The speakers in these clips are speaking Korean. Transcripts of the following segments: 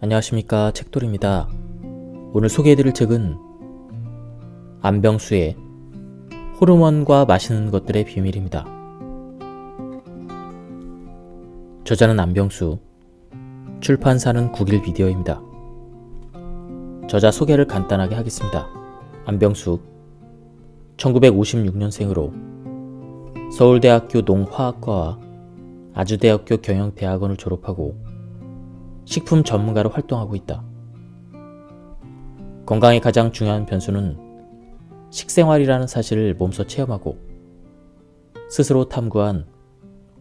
안녕하십니까, 책돌입니다. 오늘 소개해드릴 책은 안병수의 호르몬과 맛있는 것들의 비밀입니다. 저자는 안병수, 출판사는 국일미디어입니다. 저자 소개를 간단하게 하겠습니다. 안병수, 1956년생으로 서울대학교 농화학과와 아주대학교 경영대학원을 졸업하고 식품 전문가로 활동하고 있다. 건강의 가장 중요한 변수는 식생활이라는 사실을 몸소 체험하고 스스로 탐구한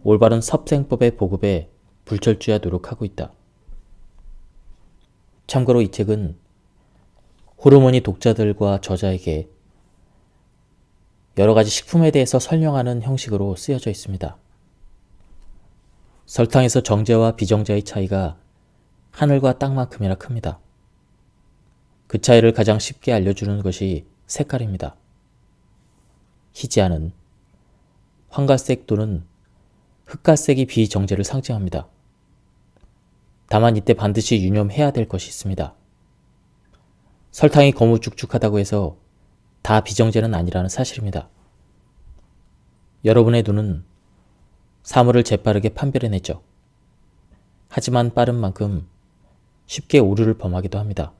올바른 섭생법의 보급에 불철주야 노력하고 있다. 참고로 이 책은 호르몬이 독자들과 저자에게 여러 가지 식품에 대해서 설명하는 형식으로 쓰여져 있습니다. 설탕에서 정제와 비정제의 차이가 하늘과 땅만큼이나 큽니다. 그 차이를 가장 쉽게 알려주는 것이 색깔입니다. 희지 않은 황갈색 또는 흑갈색이 비정제를 상징합니다. 다만 이때 반드시 유념해야 될 것이 있습니다. 설탕이 거무죽죽하다고 해서 다 비정제는 아니라는 사실입니다. 여러분의 눈은 사물을 재빠르게 판별해내죠. 하지만 빠른 만큼 쉽게 오류를 범하기도 합니다.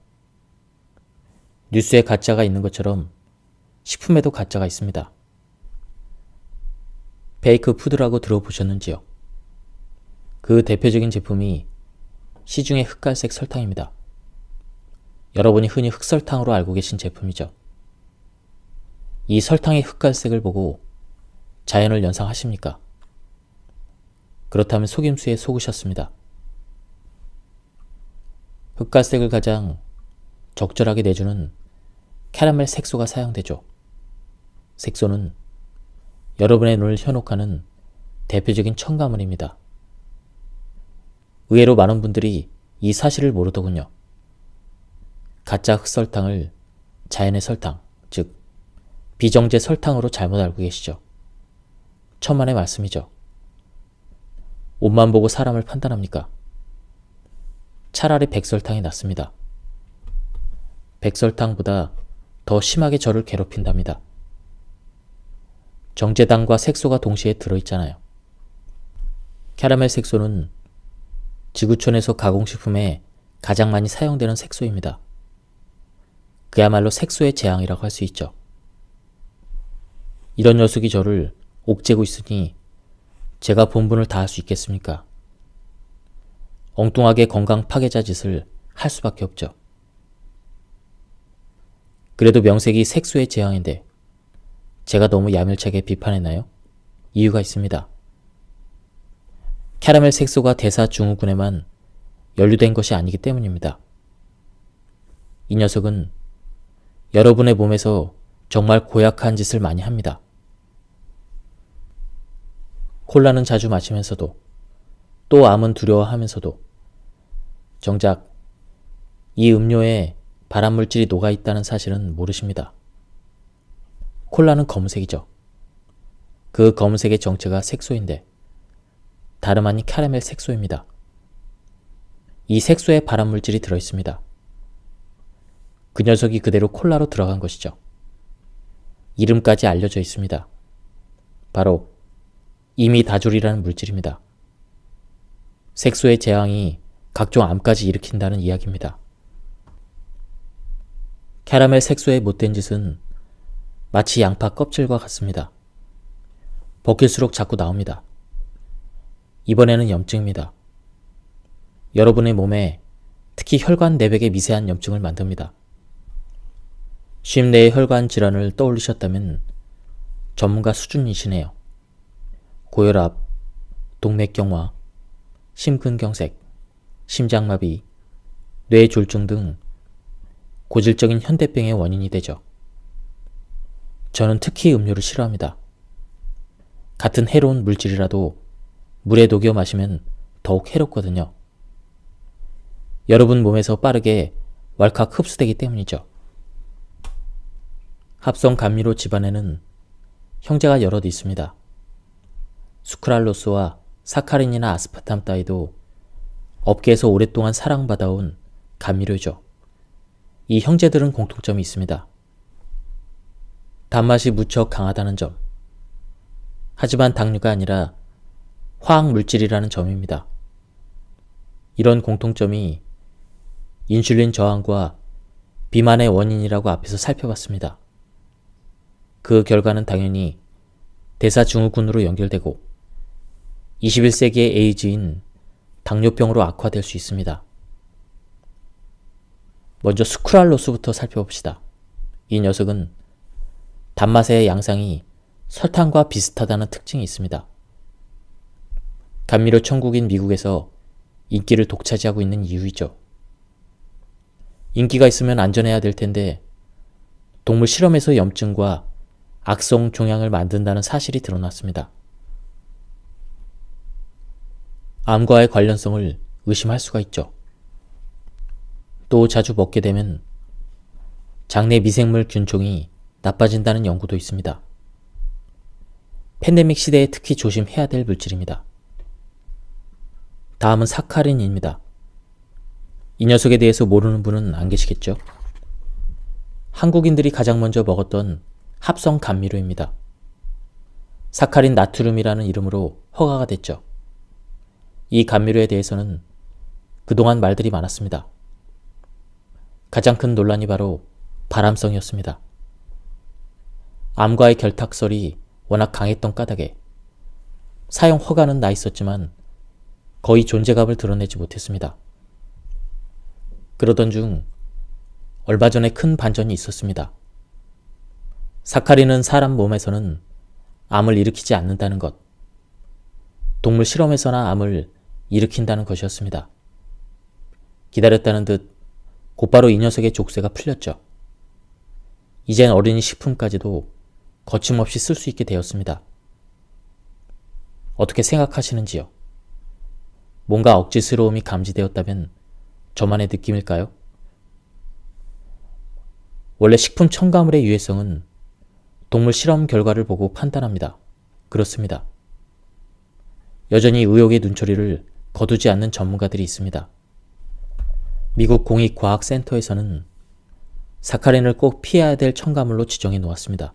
뉴스에 가짜가 있는 것처럼 식품에도 가짜가 있습니다. 페이크 푸드라고 들어보셨는지요? 그 대표적인 제품이 시중의 흑갈색 설탕입니다. 여러분이 흔히 흑설탕으로 알고 계신 제품이죠. 이 설탕의 흑갈색을 보고 자연을 연상하십니까? 그렇다면 속임수에 속으셨습니다. 흑갈색을 가장 적절하게 내주는 캐러멜 색소가 사용되죠. 색소는 여러분의 눈을 현혹하는 대표적인 첨가물입니다. 의외로 많은 분들이 이 사실을 모르더군요. 가짜 흑설탕을 자연의 설탕, 즉 비정제 설탕으로 잘못 알고 계시죠. 천만의 말씀이죠. 옷만 보고 사람을 판단합니까? 차라리 백설탕이 낫습니다. 백설탕보다 더 심하게 저를 괴롭힌답니다. 정제당과 색소가 동시에 들어있잖아요. 캐러멜 색소는 지구촌에서 가공식품에 가장 많이 사용되는 색소입니다. 그야말로 색소의 재앙이라고 할 수 있죠. 이런 녀석이 저를 옥죄고 있으니 제가 본분을 다할 수 있겠습니까? 엉뚱하게 건강 파괴자 짓을 할 수밖에 없죠. 그래도 명색이 색소의 재앙인데 제가 너무 야멸차게 비판했나요? 이유가 있습니다. 캐러멜 색소가 대사 증후군에만 연루된 것이 아니기 때문입니다. 이 녀석은 여러분의 몸에서 정말 고약한 짓을 많이 합니다. 콜라는 자주 마시면서도 또 암은 두려워하면서도 정작 이 음료에 발암물질이 녹아있다는 사실은 모르십니다. 콜라는 검은색이죠. 그 검은색의 정체가 색소인데 다름 아닌 캐러멜 색소입니다. 이 색소에 발암물질이 들어있습니다. 그 녀석이 그대로 콜라로 들어간 것이죠. 이름까지 알려져 있습니다. 바로 이미다졸이라는 물질입니다. 색소의 재앙이 각종 암까지 일으킨다는 이야기입니다. 캐러멜 색소의 못된 짓은 마치 양파 껍질과 같습니다. 벗길수록 자꾸 나옵니다. 이번에는 염증입니다. 여러분의 몸에 특히 혈관 내벽의 미세한 염증을 만듭니다. 쉼 내의 혈관 질환을 떠올리셨다면 전문가 수준이시네요. 고혈압, 동맥경화, 심근경색, 심장마비, 뇌졸중 등 고질적인 현대병의 원인이 되죠. 저는 특히 음료를 싫어합니다. 같은 해로운 물질이라도 물에 녹여 마시면 더욱 해롭거든요. 여러분 몸에서 빠르게 왈칵 흡수되기 때문이죠. 합성 감미료 집안에는 형제가 여럿 있습니다. 수크랄로스와 사카린이나 아스파탐 따위도 업계에서 오랫동안 사랑받아온 감미료죠. 이 형제들은 공통점이 있습니다. 단맛이 무척 강하다는 점. 하지만 당류가 아니라 화학 물질이라는 점입니다. 이런 공통점이 인슐린 저항과 비만의 원인이라고 앞에서 살펴봤습니다. 그 결과는 당연히 대사증후군으로 연결되고 21세기의 에이즈인 당뇨병으로 악화될 수 있습니다. 먼저 스크랄로스부터 살펴봅시다. 이 녀석은 단맛의 양상이 설탕과 비슷하다는 특징이 있습니다. 감미료 천국인 미국에서 인기를 독차지하고 있는 이유이죠. 인기가 있으면 안전해야 될 텐데 동물 실험에서 염증과 악성 종양을 만든다는 사실이 드러났습니다. 암과의 관련성을 의심할 수가 있죠. 또 자주 먹게 되면 장내 미생물 균총이 나빠진다는 연구도 있습니다. 팬데믹 시대에 특히 조심해야 될 물질입니다. 다음은 사카린입니다. 이 녀석에 대해서 모르는 분은 안 계시겠죠? 한국인들이 가장 먼저 먹었던 합성 감미료입니다. 사카린 나트륨이라는 이름으로 허가가 됐죠. 이 감미료에 대해서는 그동안 말들이 많았습니다. 가장 큰 논란이 바로 발암성이었습니다. 암과의 결탁설이 워낙 강했던 까닭에 사용 허가는 나 있었지만 거의 존재감을 드러내지 못했습니다. 그러던 중 얼마 전에 큰 반전이 있었습니다. 사카린은 사람 몸에서는 암을 일으키지 않는다는 것, 동물 실험에서나 암을 일으킨다는 것이었습니다. 기다렸다는 듯 곧바로 이 녀석의 족쇄가 풀렸죠. 이젠 어린이 식품까지도 거침없이 쓸 수 있게 되었습니다. 어떻게 생각하시는지요? 뭔가 억지스러움이 감지되었다면 저만의 느낌일까요? 원래 식품 첨가물의 유해성은 동물 실험 결과를 보고 판단합니다. 그렇습니다. 여전히 의혹의 눈초리를 거두지 않는 전문가들이 있습니다. 미국 공익과학센터에서는 사카린을 꼭 피해야 될 첨가물로 지정해 놓았습니다.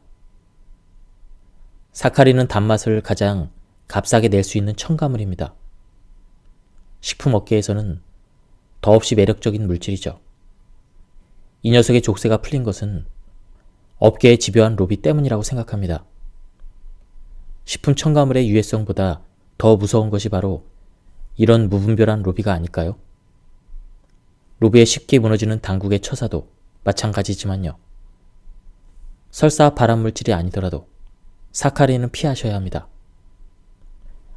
사카린은 단맛을 가장 값싸게 낼 수 있는 첨가물입니다. 식품업계에서는 더없이 매력적인 물질이죠. 이 녀석의 족쇄가 풀린 것은 업계의 집요한 로비 때문이라고 생각합니다. 식품 첨가물의 유해성보다 더 무서운 것이 바로 이런 무분별한 로비가 아닐까요? 로비에 쉽게 무너지는 당국의 처사도 마찬가지지만요. 설사 발암물질이 아니더라도 사카린은 피하셔야 합니다.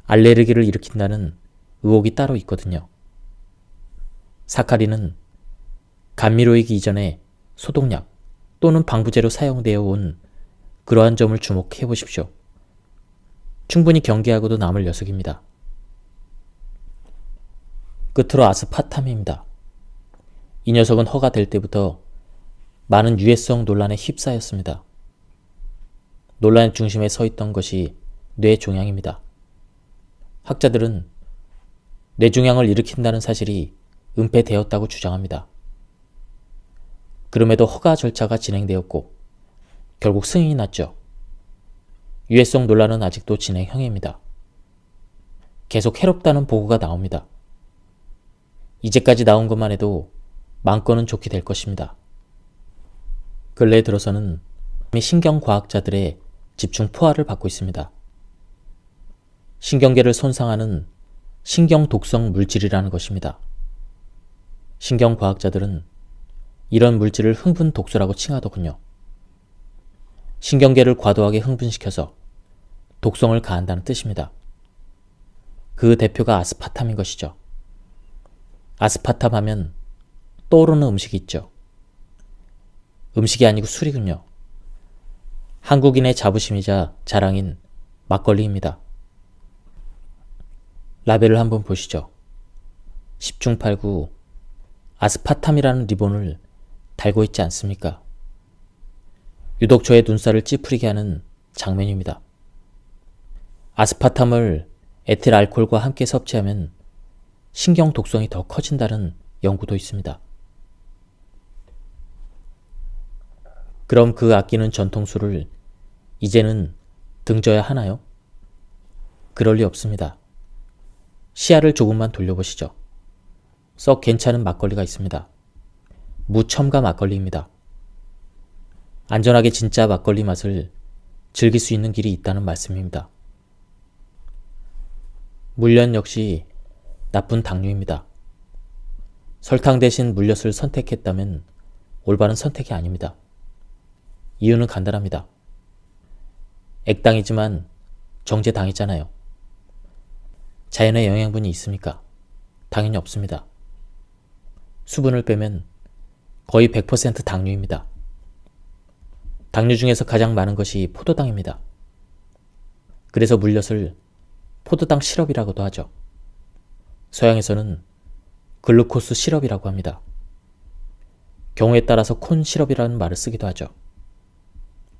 알레르기를 일으킨다는 의혹이 따로 있거든요. 사카린은 감미료이기 이전에 소독약 또는 방부제로 사용되어 온 그러한 점을 주목해 보십시오. 충분히 경계하고도 남을 녀석입니다. 끝으로 아스파탐입니다. 이 녀석은 허가될 때부터 많은 유해성 논란에 휩싸였습니다. 논란의 중심에 서 있던 것이 뇌종양입니다. 학자들은 뇌종양을 일으킨다는 사실이 은폐되었다고 주장합니다. 그럼에도 허가 절차가 진행되었고 결국 승인이 났죠. 유해성 논란은 아직도 진행형입니다. 계속 해롭다는 보고가 나옵니다. 이제까지 나온 것만 해도 많건은 좋게 될 것입니다. 근래 들어서는 신경과학자들의 집중 포화를 받고 있습니다. 신경계를 손상하는 신경독성 물질이라는 것입니다. 신경과학자들은 이런 물질을 흥분독소라고 칭하더군요. 신경계를 과도하게 흥분시켜서 독성을 가한다는 뜻입니다. 그 대표가 아스파탐인 것이죠. 아스파탐 하면 떠오르는 음식이 있죠. 음식이 아니고 술이군요. 한국인의 자부심이자 자랑인 막걸리입니다. 라벨을 한번 보시죠. 10중 8구 아스파탐이라는 리본을 달고 있지 않습니까? 유독 저의 눈살을 찌푸리게 하는 장면입니다. 아스파탐을 에틸 알코올과 함께 섭취하면 신경 독성이 더 커진다는 연구도 있습니다. 그럼 그 아끼는 전통술을 이제는 등져야 하나요? 그럴 리 없습니다. 시야를 조금만 돌려보시죠. 썩 괜찮은 막걸리가 있습니다. 무첨가 막걸리입니다. 안전하게 진짜 막걸리 맛을 즐길 수 있는 길이 있다는 말씀입니다. 물엿 역시 나쁜 당류입니다. 설탕 대신 물엿을 선택했다면 올바른 선택이 아닙니다. 이유는 간단합니다. 액당이지만 정제당이잖아요. 자연의 영양분이 있습니까? 당연히 없습니다. 수분을 빼면 거의 100% 당류입니다. 당류 중에서 가장 많은 것이 포도당입니다. 그래서 물엿을 포도당 시럽이라고도 하죠. 서양에서는 글루코스 시럽이라고 합니다. 경우에 따라서 콘 시럽이라는 말을 쓰기도 하죠.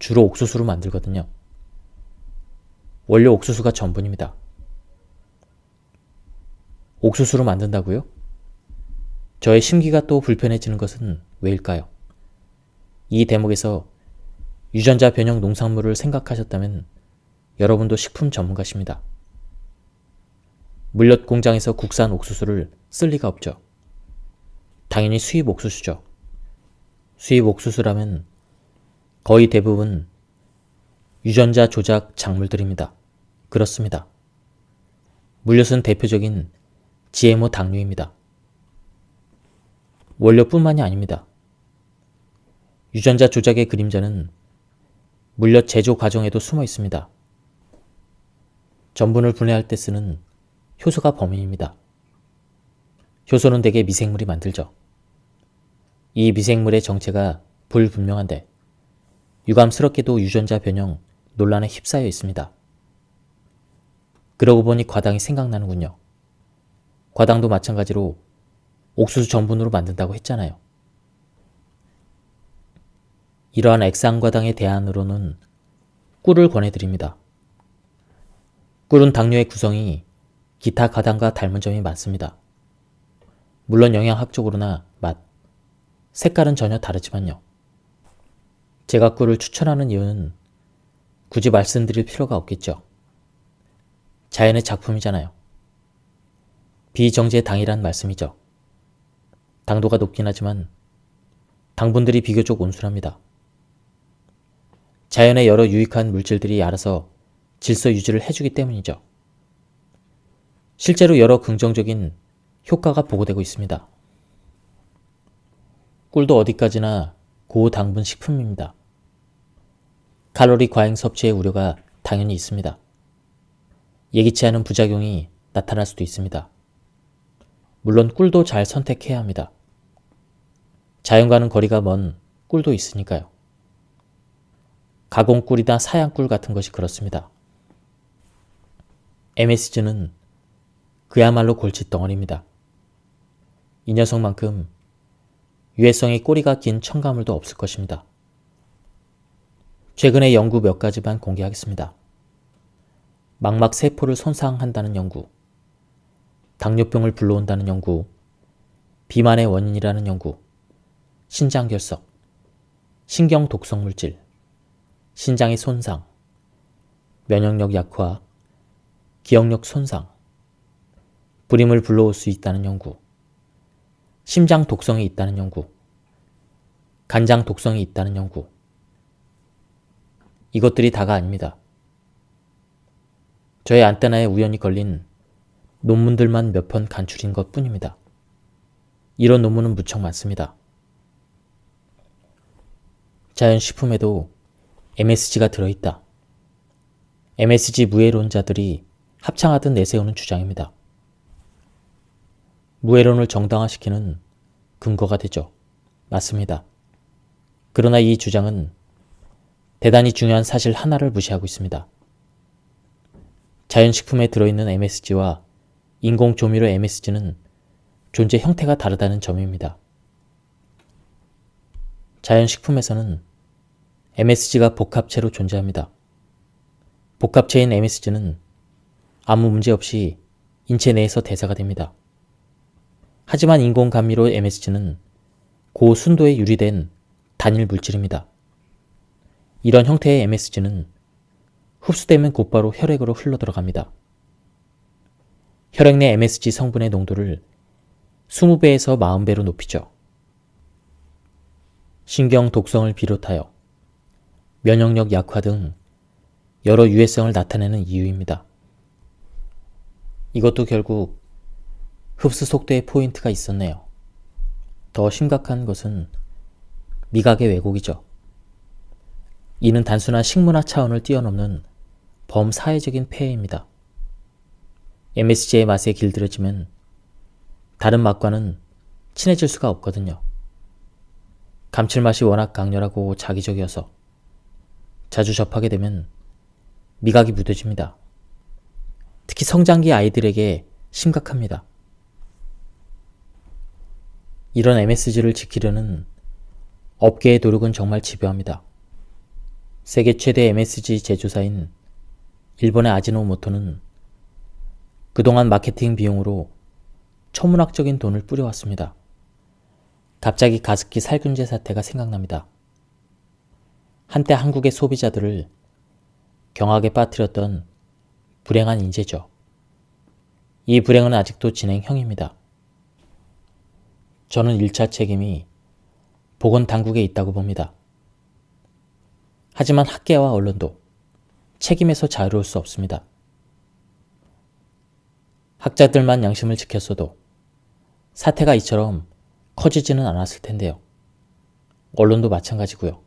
주로 옥수수로 만들거든요. 원료 옥수수가 전분입니다. 옥수수로 만든다고요? 저의 심기가 또 불편해지는 것은 왜일까요? 이 대목에서 유전자 변형 농산물을 생각하셨다면 여러분도 식품 전문가십니다. 물엿 공장에서 국산 옥수수를 쓸 리가 없죠. 당연히 수입 옥수수죠. 수입 옥수수라면 거의 대부분 유전자 조작 작물들입니다. 그렇습니다. 물엿은 대표적인 GMO 당류입니다. 원료뿐만이 아닙니다. 유전자 조작의 그림자는 물엿 제조 과정에도 숨어 있습니다. 전분을 분해할 때 쓰는 효소가 범인입니다. 효소는 대개 미생물이 만들죠. 이 미생물의 정체가 불분명한데 유감스럽게도 유전자 변형 논란에 휩싸여 있습니다. 그러고 보니 과당이 생각나는군요. 과당도 마찬가지로 옥수수 전분으로 만든다고 했잖아요. 이러한 액상과당의 대안으로는 꿀을 권해드립니다. 꿀은 당류의 구성이 기타 과당과 닮은 점이 많습니다. 물론 영양학적으로나 맛, 색깔은 전혀 다르지만요. 제가 꿀을 추천하는 이유는 굳이 말씀드릴 필요가 없겠죠. 자연의 작품이잖아요. 비정제 당이란 말씀이죠. 당도가 높긴 하지만 당분들이 비교적 온순합니다. 자연의 여러 유익한 물질들이 알아서 질서 유지를 해주기 때문이죠. 실제로 여러 긍정적인 효과가 보고되고 있습니다. 꿀도 어디까지나 고당분 식품입니다. 칼로리 과잉 섭취의 우려가 당연히 있습니다. 예기치 않은 부작용이 나타날 수도 있습니다. 물론 꿀도 잘 선택해야 합니다. 자연과는 거리가 먼 꿀도 있으니까요. 가공꿀이나 사양꿀 같은 것이 그렇습니다. MSG는 그야말로 골칫덩어리입니다. 이 녀석만큼 유해성이 꼬리가 긴 첨가물도 없을 것입니다. 최근에 연구 몇 가지만 공개하겠습니다. 망막 세포를 손상한다는 연구, 당뇨병을 불러온다는 연구, 비만의 원인이라는 연구, 신장결석, 신경 독성 물질, 신장의 손상, 면역력 약화, 기억력 손상, 불임을 불러올 수 있다는 연구, 심장 독성이 있다는 연구, 간장 독성이 있다는 연구. 이것들이 다가 아닙니다. 저의 안테나에 우연히 걸린 논문들만 몇 편 간추린 것 뿐입니다. 이런 논문은 무척 많습니다. 자연식품에도 MSG가 들어있다. MSG 무해론자들이 합창하듯 내세우는 주장입니다. 무해론을 정당화시키는 근거가 되죠. 맞습니다. 그러나 이 주장은 대단히 중요한 사실 하나를 무시하고 있습니다. 자연식품에 들어있는 MSG와 인공조미료 MSG는 존재 형태가 다르다는 점입니다. 자연식품에서는 MSG가 복합체로 존재합니다. 복합체인 MSG는 아무 문제 없이 인체 내에서 대사가 됩니다. 하지만 인공감미료 MSG는 고순도에 유리된 단일 물질입니다. 이런 형태의 MSG는 흡수되면 곧바로 혈액으로 흘러들어갑니다. 혈액 내 MSG 성분의 농도를 20배에서 40배로 높이죠. 신경 독성을 비롯하여 면역력 약화 등 여러 유해성을 나타내는 이유입니다. 이것도 결국 흡수 속도에 포인트가 있었네요. 더 심각한 것은 미각의 왜곡이죠. 이는 단순한 식문화 차원을 뛰어넘는 범사회적인 폐해입니다. MSG의 맛에 길들여지면 다른 맛과는 친해질 수가 없거든요. 감칠맛이 워낙 강렬하고 자기적이어서 자주 접하게 되면 미각이 무뎌집니다. 특히 성장기 아이들에게 심각합니다. 이런 MSG를 지키려는 업계의 노력은 정말 집요합니다. 세계 최대 MSG 제조사인 일본의 아지노모토는 그동안 마케팅 비용으로 천문학적인 돈을 뿌려왔습니다. 갑자기 가습기 살균제 사태가 생각납니다. 한때 한국의 소비자들을 경악에 빠뜨렸던 불행한 인재죠. 이 불행은 아직도 진행형입니다. 저는 1차 책임이 보건당국에 있다고 봅니다. 하지만 학계와 언론도 책임에서 자유로울 수 없습니다. 학자들만 양심을 지켰어도 사태가 이처럼 커지지는 않았을 텐데요. 언론도 마찬가지고요.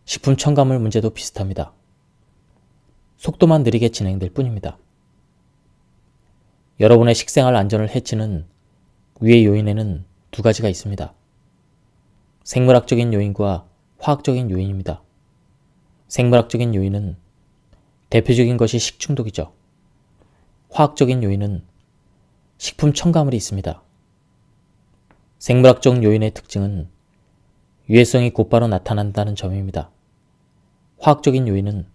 식품 첨가물 문제도 비슷합니다. 속도만 느리게 진행될 뿐입니다. 여러분의 식생활 안전을 해치는 위의 요인에는 두 가지가 있습니다. 생물학적인 요인과 화학적인 요인입니다. 생물학적인 요인은 대표적인 것이 식중독이죠. 화학적인 요인은 식품 첨가물이 있습니다. 생물학적 요인의 특징은 유해성이 곧바로 나타난다는 점입니다. 화학적인 요인은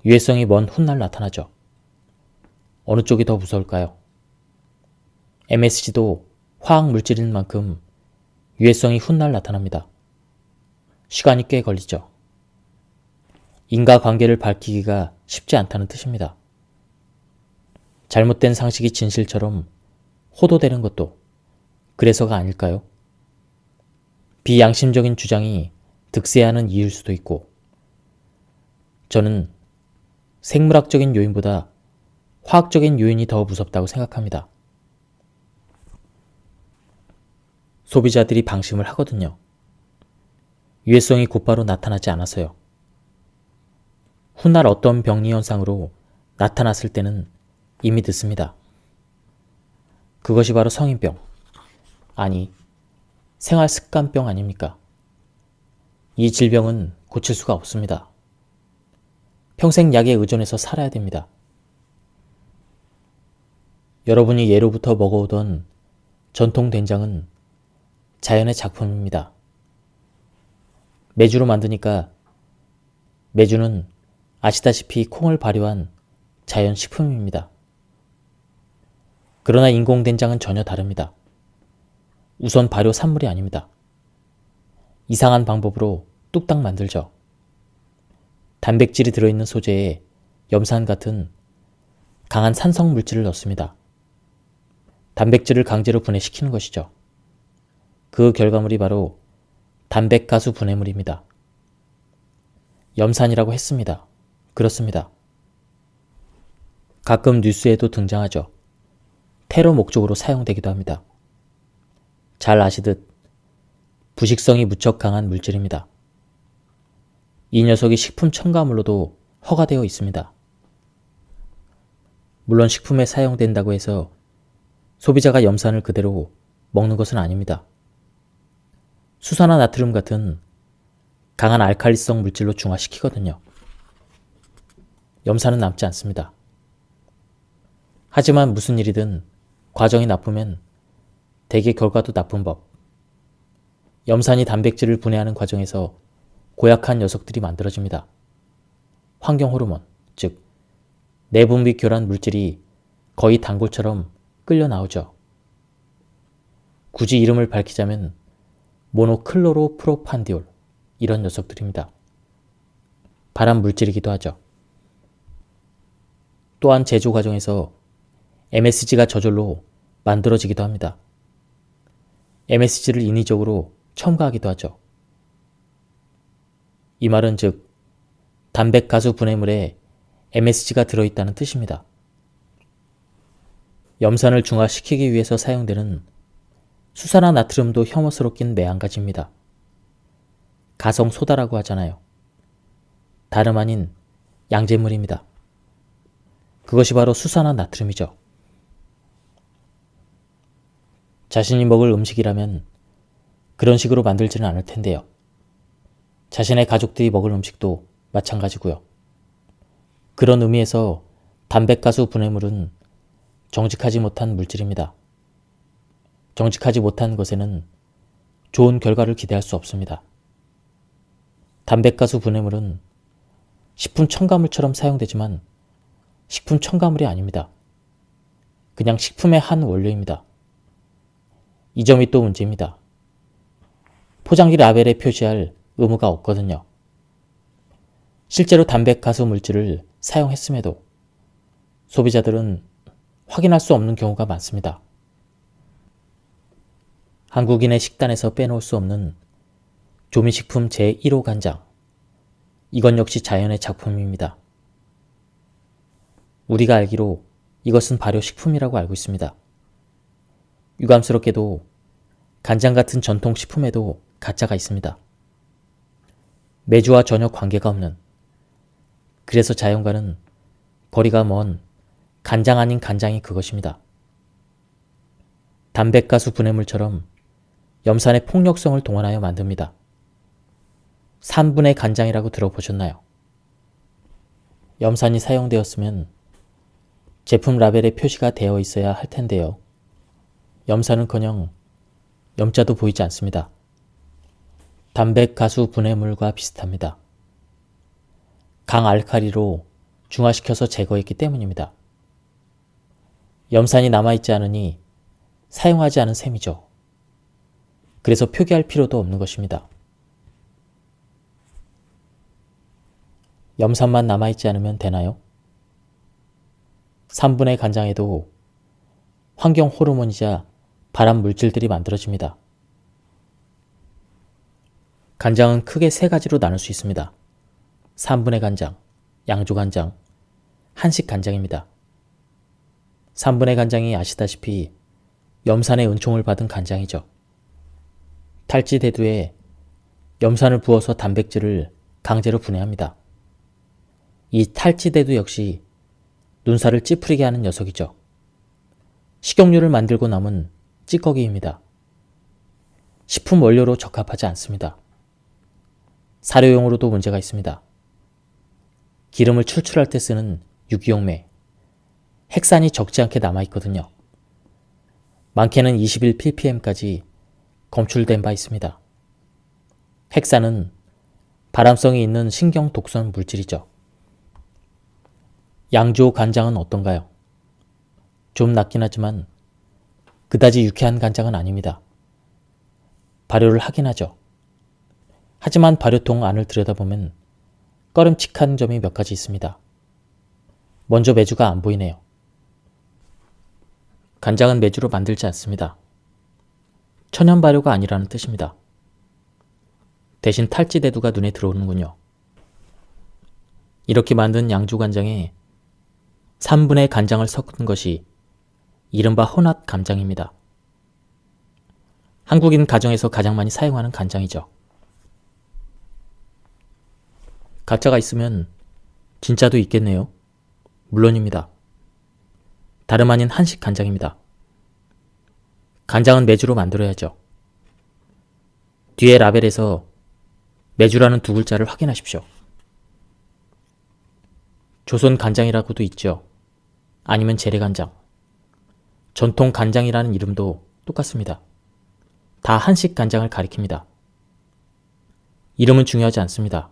유해성이 먼 훗날 나타나죠. 어느 쪽이 더 무서울까요? MSG도 화학 물질인 만큼 유해성이 훗날 나타납니다. 시간이 꽤 걸리죠. 인과관계를 밝히기가 쉽지 않다는 뜻입니다. 잘못된 상식이 진실처럼 호도되는 것도 그래서가 아닐까요? 비양심적인 주장이 득세하는 이유일 수도 있고, 저는 생물학적인 요인보다 화학적인 요인이 더 무섭다고 생각합니다. 소비자들이 방심을 하거든요. 유해성이 곧바로 나타나지 않아서요. 훗날 어떤 병리 현상으로 나타났을 때는 이미 늦습니다. 그것이 바로 성인병, 아니 생활습관병 아닙니까? 이 질병은 고칠 수가 없습니다. 평생 약에 의존해서 살아야 됩니다. 여러분이 예로부터 먹어오던 전통 된장은 자연의 작품입니다. 메주로 만드니까 메주는 아시다시피 콩을 발효한 자연식품입니다. 그러나 인공된장은 전혀 다릅니다. 우선 발효 산물이 아닙니다. 이상한 방법으로 뚝딱 만들죠. 단백질이 들어있는 소재에 염산 같은 강한 산성 물질을 넣습니다. 단백질을 강제로 분해시키는 것이죠. 그 결과물이 바로 단백가수 분해물입니다. 염산이라고 했습니다. 그렇습니다. 가끔 뉴스에도 등장하죠. 테러 목적으로 사용되기도 합니다. 잘 아시듯 부식성이 무척 강한 물질입니다. 이 녀석이 식품 첨가물로도 허가되어 있습니다. 물론 식품에 사용된다고 해서 소비자가 염산을 그대로 먹는 것은 아닙니다. 수산화 나트륨 같은 강한 알칼리성 물질로 중화시키거든요. 염산은 남지 않습니다. 하지만 무슨 일이든 과정이 나쁘면 대개 결과도 나쁜 법. 염산이 단백질을 분해하는 과정에서 고약한 녀석들이 만들어집니다. 환경 호르몬, 즉 내분비 교란 물질이 거의 단골처럼 끌려 나오죠. 굳이 이름을 밝히자면 모노클로로프로판디올, 이런 녀석들입니다. 발암 물질이기도 하죠. 또한 제조 과정에서 MSG가 저절로 만들어지기도 합니다. MSG를 인위적으로 첨가하기도 하죠. 이 말은 즉 담백가수 분해물에 MSG가 들어있다는 뜻입니다. 염산을 중화시키기 위해서 사용되는 수산화 나트륨도 혐오스럽 낀 매한가지입니다. 가성소다라고 하잖아요. 다름 아닌 양잿물입니다. 그것이 바로 수산화 나트륨이죠. 자신이 먹을 음식이라면 그런 식으로 만들지는 않을 텐데요. 자신의 가족들이 먹을 음식도 마찬가지고요. 그런 의미에서 담백가수 분해물은 정직하지 못한 물질입니다. 정직하지 못한 것에는 좋은 결과를 기대할 수 없습니다. 담백가수 분해물은 식품 첨가물처럼 사용되지만 식품 첨가물이 아닙니다. 그냥 식품의 한 원료입니다. 이 점이 또 문제입니다. 포장지 라벨에 표시할 의무가 없거든요. 실제로 담백가수 물질을 사용했음에도 소비자들은 확인할 수 없는 경우가 많습니다. 한국인의 식단에서 빼놓을 수 없는 조미식품 제1호 간장. 이건 역시 자연의 작품입니다. 우리가 알기로 이것은 발효식품이라고 알고 있습니다. 유감스럽게도 간장 같은 전통식품에도 가짜가 있습니다. 메주와 전혀 관계가 없는, 그래서 자연과는 거리가 먼 간장 아닌 간장이 그것입니다. 담백가수 분해물처럼 염산의 폭력성을 동원하여 만듭니다. 3분의 간장이라고 들어보셨나요? 염산이 사용되었으면 제품 라벨에 표시가 되어 있어야 할 텐데요. 염산은커녕 염자도 보이지 않습니다. 담백가수 분해물과 비슷합니다. 강알칼리로 중화시켜서 제거했기 때문입니다. 염산이 남아있지 않으니 사용하지 않은 셈이죠. 그래서 표기할 필요도 없는 것입니다. 염산만 남아있지 않으면 되나요? 3분의 간장에도 환경 호르몬이자 발암 물질들이 만들어집니다. 간장은 크게 세 가지로 나눌 수 있습니다. 3분의 간장, 양조간장, 한식 간장입니다. 3분의 간장이 아시다시피 염산의 은총을 받은 간장이죠. 탈지대두에 염산을 부어서 단백질을 강제로 분해합니다. 이 탈지대두 역시 눈살을 찌푸리게 하는 녀석이죠. 식용유를 만들고 남은 찌꺼기입니다. 식품 원료로 적합하지 않습니다. 사료용으로도 문제가 있습니다. 기름을 출출할 때 쓰는 유기용매, 핵산이 적지 않게 남아있거든요. 많게는 21ppm까지 검출된 바 있습니다. 핵산은 발암성이 있는 신경 독성 물질이죠. 양조 간장은 어떤가요? 좀 낫긴 하지만 그다지 유쾌한 간장은 아닙니다. 발효를 하긴 하죠. 하지만 발효통 안을 들여다보면 꺼름칙한 점이 몇 가지 있습니다. 먼저 메주가 안 보이네요. 간장은 메주로 만들지 않습니다. 천연 발효가 아니라는 뜻입니다. 대신 탈지대두가 눈에 들어오는군요. 이렇게 만든 양조 간장에 3분의 간장을 섞은 것이 이른바 혼합 간장입니다. 한국인 가정에서 가장 많이 사용하는 간장이죠. 가짜가 있으면 진짜도 있겠네요. 물론입니다. 다름 아닌 한식 간장입니다. 간장은 메주로 만들어야죠. 뒤에 라벨에서 메주라는 두 글자를 확인하십시오. 조선 간장이라고도 있죠. 아니면 재래간장. 전통 간장이라는 이름도 똑같습니다. 다 한식 간장을 가리킵니다. 이름은 중요하지 않습니다.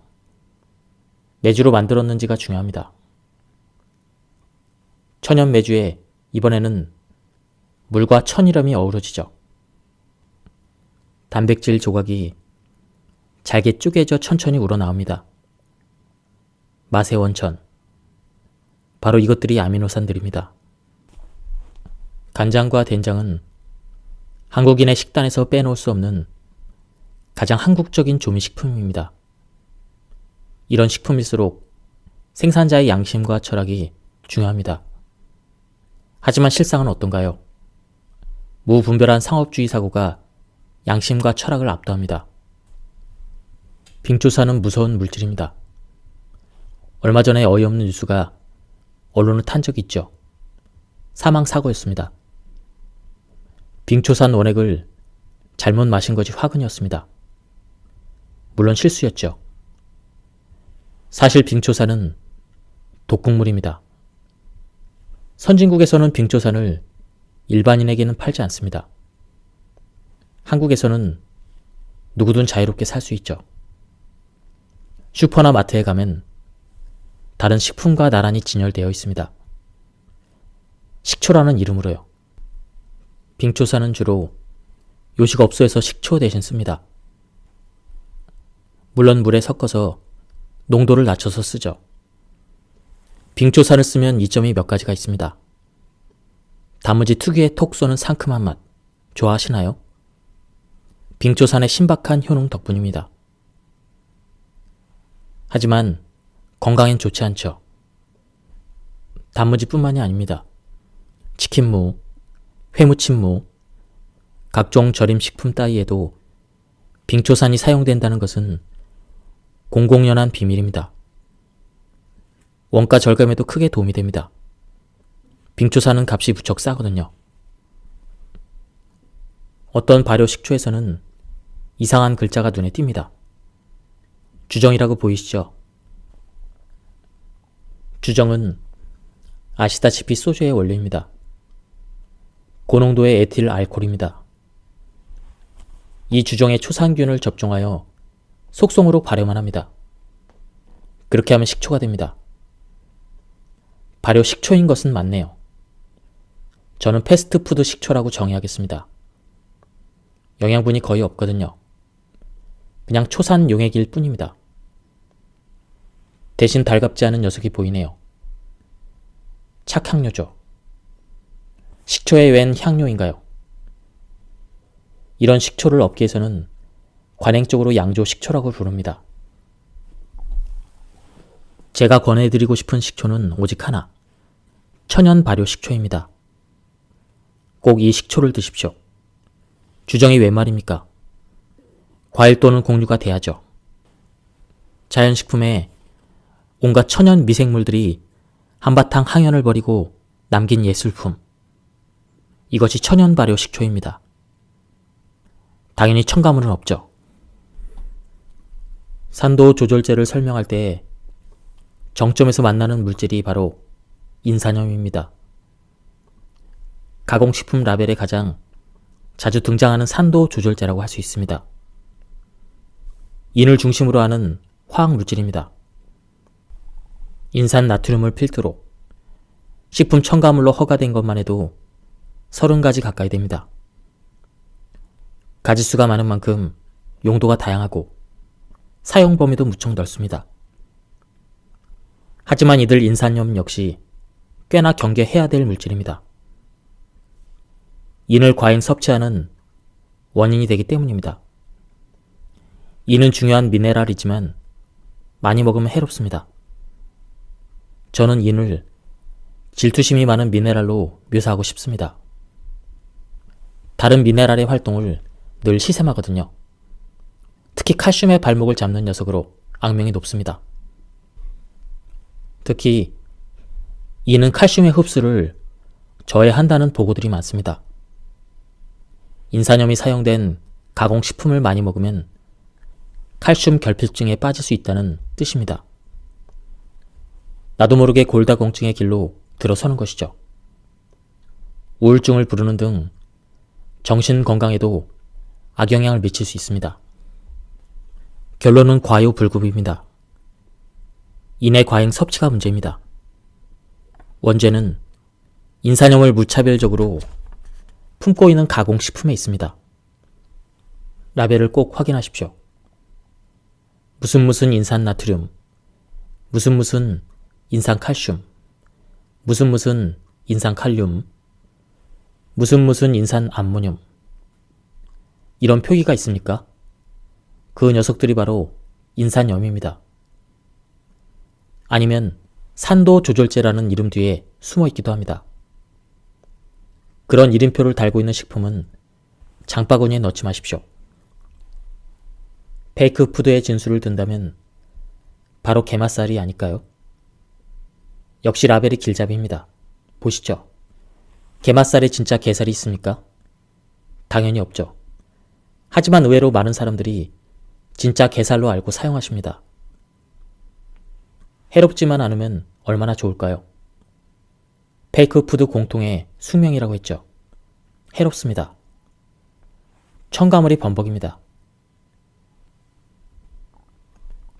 메주로 만들었는지가 중요합니다. 천연 메주에 이번에는 물과 천이름이 어우러지죠. 단백질 조각이 잘게 쪼개져 천천히 우러나옵니다. 맛의 원천. 바로 이것들이 아미노산들입니다. 간장과 된장은 한국인의 식단에서 빼놓을 수 없는 가장 한국적인 조미식품입니다. 이런 식품일수록 생산자의 양심과 철학이 중요합니다. 하지만 실상은 어떤가요? 무분별한 상업주의 사고가 양심과 철학을 압도합니다. 빙초산은 무서운 물질입니다. 얼마 전에 어이없는 뉴스가 언론을 탄 적이 있죠. 사망사고였습니다. 빙초산 원액을 잘못 마신 것이 화근이었습니다. 물론 실수였죠. 사실 빙초산은 독극물입니다. 선진국에서는 빙초산을 일반인에게는 팔지 않습니다. 한국에서는 누구든 자유롭게 살 수 있죠. 슈퍼나 마트에 가면 다른 식품과 나란히 진열되어 있습니다. 식초라는 이름으로요. 빙초산은 주로 요식업소에서 식초 대신 씁니다. 물론 물에 섞어서 농도를 낮춰서 쓰죠. 빙초산을 쓰면 이점이 몇 가지가 있습니다. 단무지 특유의 톡 쏘는 상큼한 맛, 좋아하시나요? 빙초산의 신박한 효능 덕분입니다. 하지만 건강엔 좋지 않죠. 단무지뿐만이 아닙니다. 치킨무, 회무침무, 각종 절임식품 따위에도 빙초산이 사용된다는 것은 공공연한 비밀입니다. 원가 절감에도 크게 도움이 됩니다. 빙초산은 값이 무척 싸거든요. 어떤 발효 식초에서는 이상한 글자가 눈에 띕니다. 주정이라고 보이시죠? 주정은 아시다시피 소주의 원료입니다. 고농도의 에틸 알코올입니다. 이 주정에 초산균을 접종하여 속성으로 발효만 합니다. 그렇게 하면 식초가 됩니다. 발효 식초인 것은 맞네요. 저는 패스트푸드 식초라고 정의하겠습니다. 영양분이 거의 없거든요. 그냥 초산 용액일 뿐입니다. 대신 달갑지 않은 녀석이 보이네요. 착향료죠. 식초에 웬 향료인가요? 이런 식초를 업계에서는 관행적으로 양조 식초라고 부릅니다. 제가 권해드리고 싶은 식초는 오직 하나, 천연 발효 식초입니다. 꼭 이 식초를 드십시오. 주정이 웬 말입니까? 과일 또는 곡류가 돼야죠. 자연식품에 온갖 천연 미생물들이 한바탕 항연을 벌이고 남긴 예술품. 이것이 천연 발효 식초입니다. 당연히 첨가물은 없죠. 산도 조절제를 설명할 때 정점에서 만나는 물질이 바로 인산염입니다. 가공식품 라벨에 가장 자주 등장하는 산도 조절제라고 할 수 있습니다. 인을 중심으로 하는 화학 물질입니다. 인산 나트륨을 필두로 식품 첨가물로 허가된 것만 해도 30가지 가까이 됩니다. 가지수가 많은 만큼 용도가 다양하고 사용 범위도 무척 넓습니다. 하지만 이들 인산염 역시 꽤나 경계해야 될 물질입니다. 인을 과잉 섭취하는 원인이 되기 때문입니다. 인은 중요한 미네랄이지만 많이 먹으면 해롭습니다. 저는 인을 질투심이 많은 미네랄로 묘사하고 싶습니다. 다른 미네랄의 활동을 늘 시샘하거든요. 특히 칼슘의 발목을 잡는 녀석으로 악명이 높습니다. 특히 인은 칼슘의 흡수를 저해한다는 보고들이 많습니다. 인산염이 사용된 가공식품을 많이 먹으면 칼슘 결핍증에 빠질 수 있다는 뜻입니다. 나도 모르게 골다공증의 길로 들어서는 것이죠. 우울증을 부르는 등 정신 건강에도 악영향을 미칠 수 있습니다. 결론은 과요불급입니다. 인의 과잉 섭취가 문제입니다. 원죄는 인산염을 무차별적으로 품고 있는 가공식품에 있습니다. 라벨을 꼭 확인하십시오. 무슨 인산나트륨, 무슨 인산칼슘, 무슨 인산칼륨, 무슨 인산암모늄. 이런 표기가 있습니까? 그 녀석들이 바로 인산염입니다. 아니면 산도 조절제라는 이름 뒤에 숨어 있기도 합니다. 그런 이름표를 달고 있는 식품은 장바구니에 넣지 마십시오. 페이크 푸드의 진수를 든다면 바로 게맛살이 아닐까요? 역시 라벨이 길잡이입니다. 보시죠. 게맛살에 진짜 게살이 있습니까? 당연히 없죠. 하지만 의외로 많은 사람들이 진짜 게살로 알고 사용하십니다. 해롭지만 않으면 얼마나 좋을까요? 페이크 푸드 공통의 숙명이라고 했죠. 해롭습니다. 첨가물이 범벅입니다.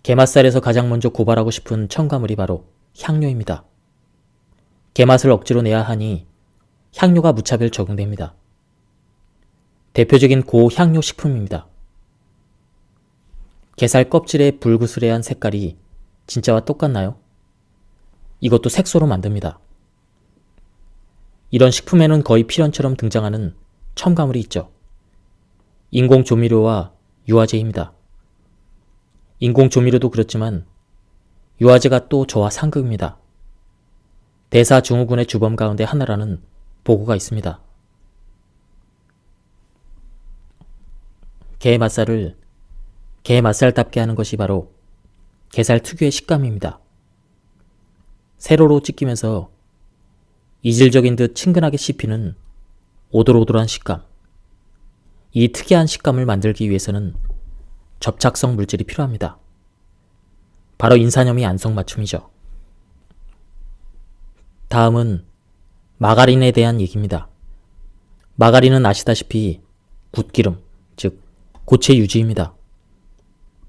게맛살에서 가장 먼저 고발하고 싶은 첨가물이 바로 향료입니다. 게맛을 억지로 내야 하니 향료가 무차별 적용됩니다. 대표적인 고향료 식품입니다. 게살 껍질의 불그스레한 색깔이 진짜와 똑같나요? 이것도 색소로 만듭니다. 이런 식품에는 거의 필연처럼 등장하는 첨가물이 있죠. 인공조미료와 유화제입니다. 인공조미료도 그렇지만 유화제가 또 저와 상극입니다. 대사증후군의 주범 가운데 하나라는 보고가 있습니다. 게 맛살을 게 맛살답게 하는 것이 바로 게살 특유의 식감입니다. 세로로 찢기면서 이질적인 듯 친근하게 씹히는 오돌오돌한 식감. 이 특이한 식감을 만들기 위해서는 접착성 물질이 필요합니다. 바로 인산염이 안성맞춤이죠. 다음은 마가린에 대한 얘기입니다. 마가린은 아시다시피 굿기름, 즉 고체 유지입니다.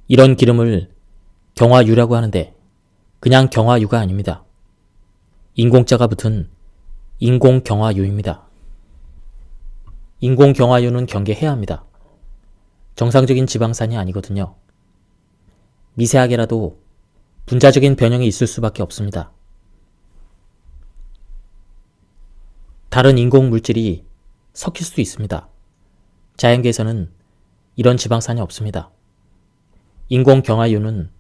이런 기름을 경화유라고 하는데 그냥 경화유가 아닙니다. 인공자가 붙은 인공경화유입니다. 인공경화유는 경계해야 합니다. 정상적인 지방산이 아니거든요. 미세하게라도 분자적인 변형이 있을 수밖에 없습니다. 다른 인공물질이 섞일 수도 있습니다. 자연계에서는 이런 지방산이 없습니다. 인공경화유는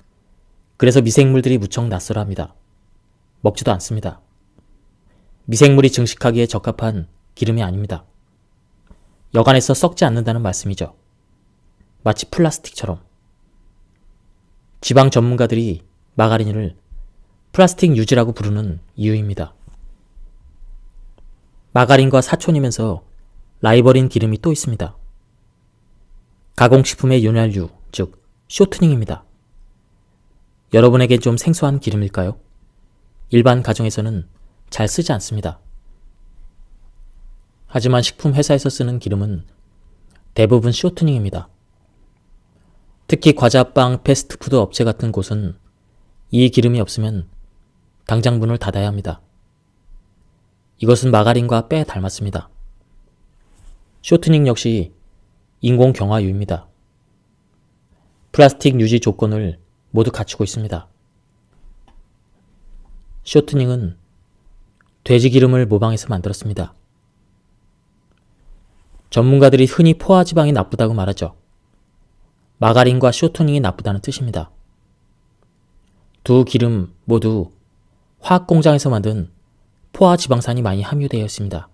그래서 미생물들이 무척 낯설어합니다. 먹지도 않습니다. 미생물이 증식하기에 적합한 기름이 아닙니다. 여간에서 썩지 않는다는 말씀이죠. 마치 플라스틱처럼. 지방 전문가들이 마가린을 플라스틱 유지라고 부르는 이유입니다. 마가린과 사촌이면서 라이벌인 기름이 또 있습니다. 가공식품의 윤활유, 즉 쇼트닝입니다. 여러분에게 좀 생소한 기름일까요? 일반 가정에서는 잘 쓰지 않습니다. 하지만 식품 회사에서 쓰는 기름은 대부분 쇼트닝입니다. 특히 과자빵, 패스트푸드 업체 같은 곳은 이 기름이 없으면 당장 문을 닫아야 합니다. 이것은 마가린과 꽤 닮았습니다. 쇼트닝 역시 인공경화유입니다. 플라스틱 유지 조건을 모두 갖추고 있습니다. 쇼트닝은 돼지 기름을 모방해서 만들었습니다. 전문가들이 흔히 포화지방이 나쁘다고 말하죠. 마가린과 쇼트닝이 나쁘다는 뜻입니다. 두 기름 모두 화학공장에서 만든 포화지방산이 많이 함유되어 있습니다.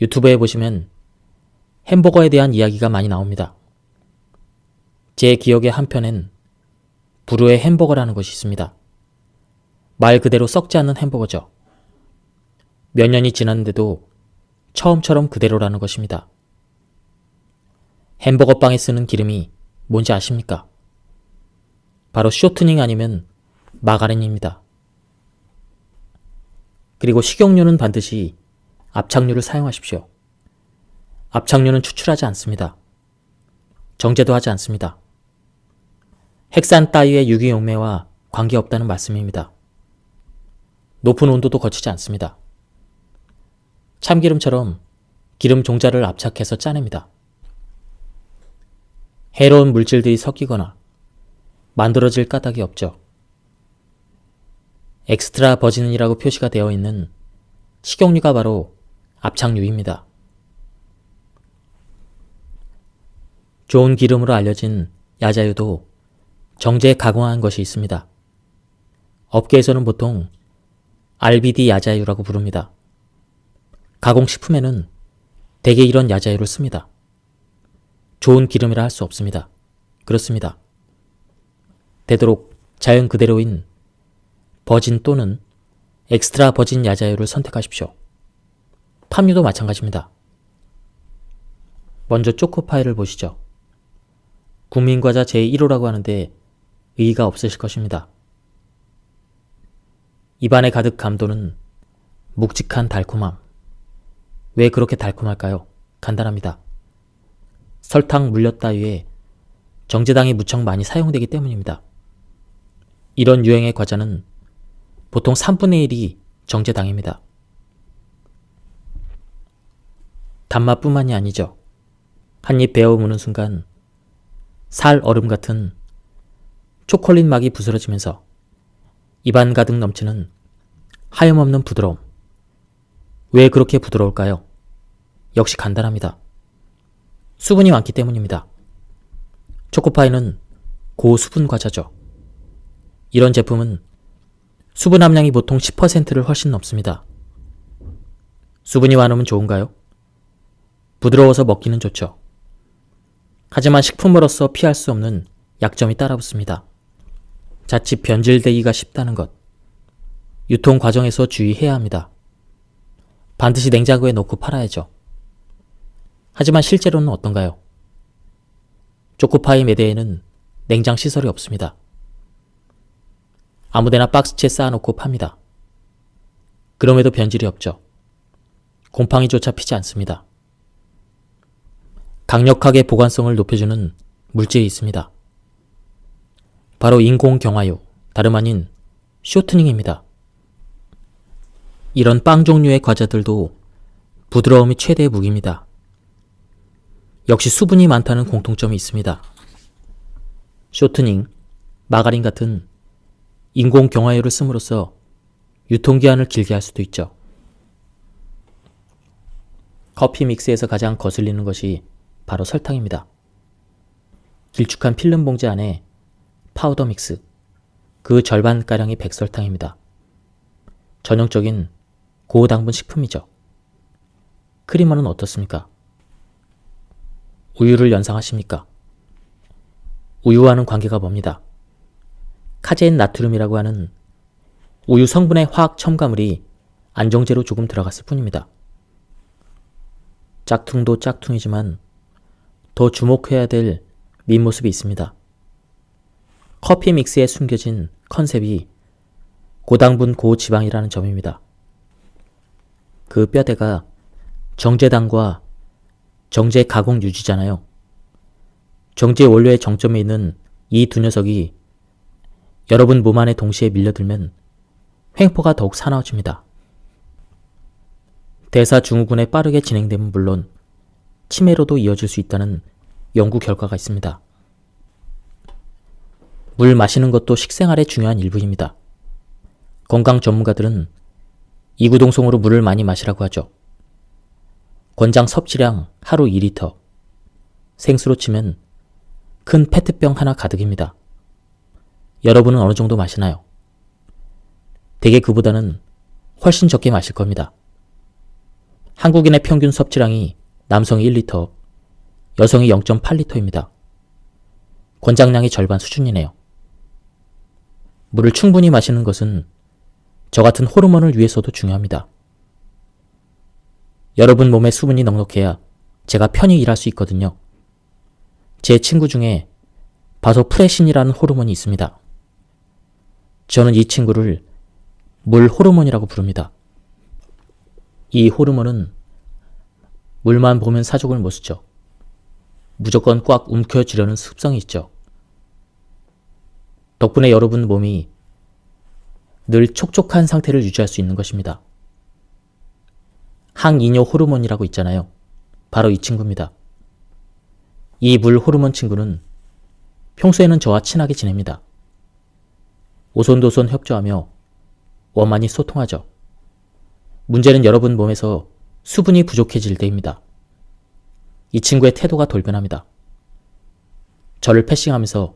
유튜브에 보시면 햄버거에 대한 이야기가 많이 나옵니다. 제 기억의 한편엔 불후의 햄버거라는 것이 있습니다. 말 그대로 썩지 않는 햄버거죠. 몇 년이 지났는데도 처음처럼 그대로라는 것입니다. 햄버거 빵에 쓰는 기름이 뭔지 아십니까? 바로 쇼트닝 아니면 마가린입니다. 그리고 식용유는 반드시 압착유를 사용하십시오. 압착유는 추출하지 않습니다. 정제도 하지 않습니다. 핵산 따위의 유기용매와 관계없다는 말씀입니다. 높은 온도도 거치지 않습니다. 참기름처럼 기름 종자를 압착해서 짜냅니다. 해로운 물질들이 섞이거나 만들어질 까닭이 없죠. 엑스트라 버진이라고 표시가 되어 있는 식용유가 바로 압착유입니다. 좋은 기름으로 알려진 야자유도 정제 가공한 것이 있습니다. 업계에서는 보통 RBD 야자유라고 부릅니다. 가공식품에는 대개 이런 야자유를 씁니다. 좋은 기름이라 할 수 없습니다. 그렇습니다. 되도록 자연 그대로인 버진 또는 엑스트라 버진 야자유를 선택하십시오. 팜유도 마찬가지입니다. 먼저 초코파이를 보시죠. 국민과자 제1호라고 하는데 의의가 없으실 것입니다. 입안에 가득 감도는 묵직한 달콤함. 왜 그렇게 달콤할까요? 간단합니다. 설탕 물엿 따위에 정제당이 무척 많이 사용되기 때문입니다. 이런 유형의 과자는 보통 3분의 1이 정제당입니다. 단맛뿐만이 아니죠. 한 입 베어 무는 순간 살 얼음 같은 초콜릿 막이 부스러지면서 입안 가득 넘치는 하염없는 부드러움. 왜 그렇게 부드러울까요? 역시 간단합니다. 수분이 많기 때문입니다. 초코파이는 고수분 과자죠. 이런 제품은 수분 함량이 보통 10%를 훨씬 넘습니다. 수분이 많으면 좋은가요? 부드러워서 먹기는 좋죠. 하지만 식품으로서 피할 수 없는 약점이 따라붙습니다. 자칫 변질되기가 쉽다는 것. 유통 과정에서 주의해야 합니다. 반드시 냉장고에 넣고 팔아야죠. 하지만 실제로는 어떤가요? 초코파이 매대에는 냉장 시설이 없습니다. 아무데나 박스채 쌓아놓고 팝니다. 그럼에도 변질이 없죠. 곰팡이조차 피지 않습니다. 강력하게 보관성을 높여주는 물질이 있습니다. 바로 인공경화유, 다름 아닌 쇼트닝입니다. 이런 빵 종류의 과자들도 부드러움이 최대의 무기입니다. 역시 수분이 많다는 공통점이 있습니다. 쇼트닝, 마가린 같은 인공경화유를 씀으로써 유통기한을 길게 할 수도 있죠. 커피 믹스에서 가장 거슬리는 것이 바로 설탕입니다. 길쭉한 필름 봉지 안에 파우더 믹스, 그 절반가량이 백설탕입니다. 전형적인 고당분 식품이죠. 크리머는 어떻습니까? 우유를 연상하십니까? 우유와는 관계가 멉니다. 카제인 나트륨이라고 하는 우유 성분의 화학 첨가물이 안정제로 조금 들어갔을 뿐입니다. 짝퉁도 짝퉁이지만 더 주목해야 될 밑모습이 있습니다. 커피 믹스에 숨겨진 컨셉이 고당분 고지방이라는 점입니다. 그 뼈대가 정제당과 정제 가공 유지잖아요. 정제 원료의 정점에 있는 이 두 녀석이 여러분 몸 안에 동시에 밀려들면 횡포가 더욱 사나워집니다. 대사 증후군에 빠르게 진행되면 물론 치매로도 이어질 수 있다는 연구 결과가 있습니다. 물 마시는 것도 식생활의 중요한 일부입니다. 건강 전문가들은 이구동성으로 물을 많이 마시라고 하죠. 권장 섭취량 하루 2리터. 생수로 치면 큰 페트병 하나 가득입니다. 여러분은 어느 정도 마시나요? 대개 그보다는 훨씬 적게 마실 겁니다. 한국인의 평균 섭취량이 남성이 1리터, 여성이 0.8리터입니다. 권장량이 절반 수준이네요. 물을 충분히 마시는 것은 저 같은 호르몬을 위해서도 중요합니다. 여러분 몸에 수분이 넉넉해야 제가 편히 일할 수 있거든요. 제 친구 중에 바소프레신이라는 호르몬이 있습니다. 저는 이 친구를 물 호르몬이라고 부릅니다. 이 호르몬은 물만 보면 사족을 못 쓰죠. 무조건 꽉 움켜쥐려는 습성이 있죠. 덕분에 여러분 몸이 늘 촉촉한 상태를 유지할 수 있는 것입니다. 항이뇨 호르몬이라고 있잖아요. 바로 이 친구입니다. 이 물 호르몬 친구는 평소에는 저와 친하게 지냅니다. 오손도손 협조하며 원만히 소통하죠. 문제는 여러분 몸에서 수분이 부족해질 때입니다. 이 친구의 태도가 돌변합니다. 저를 패싱하면서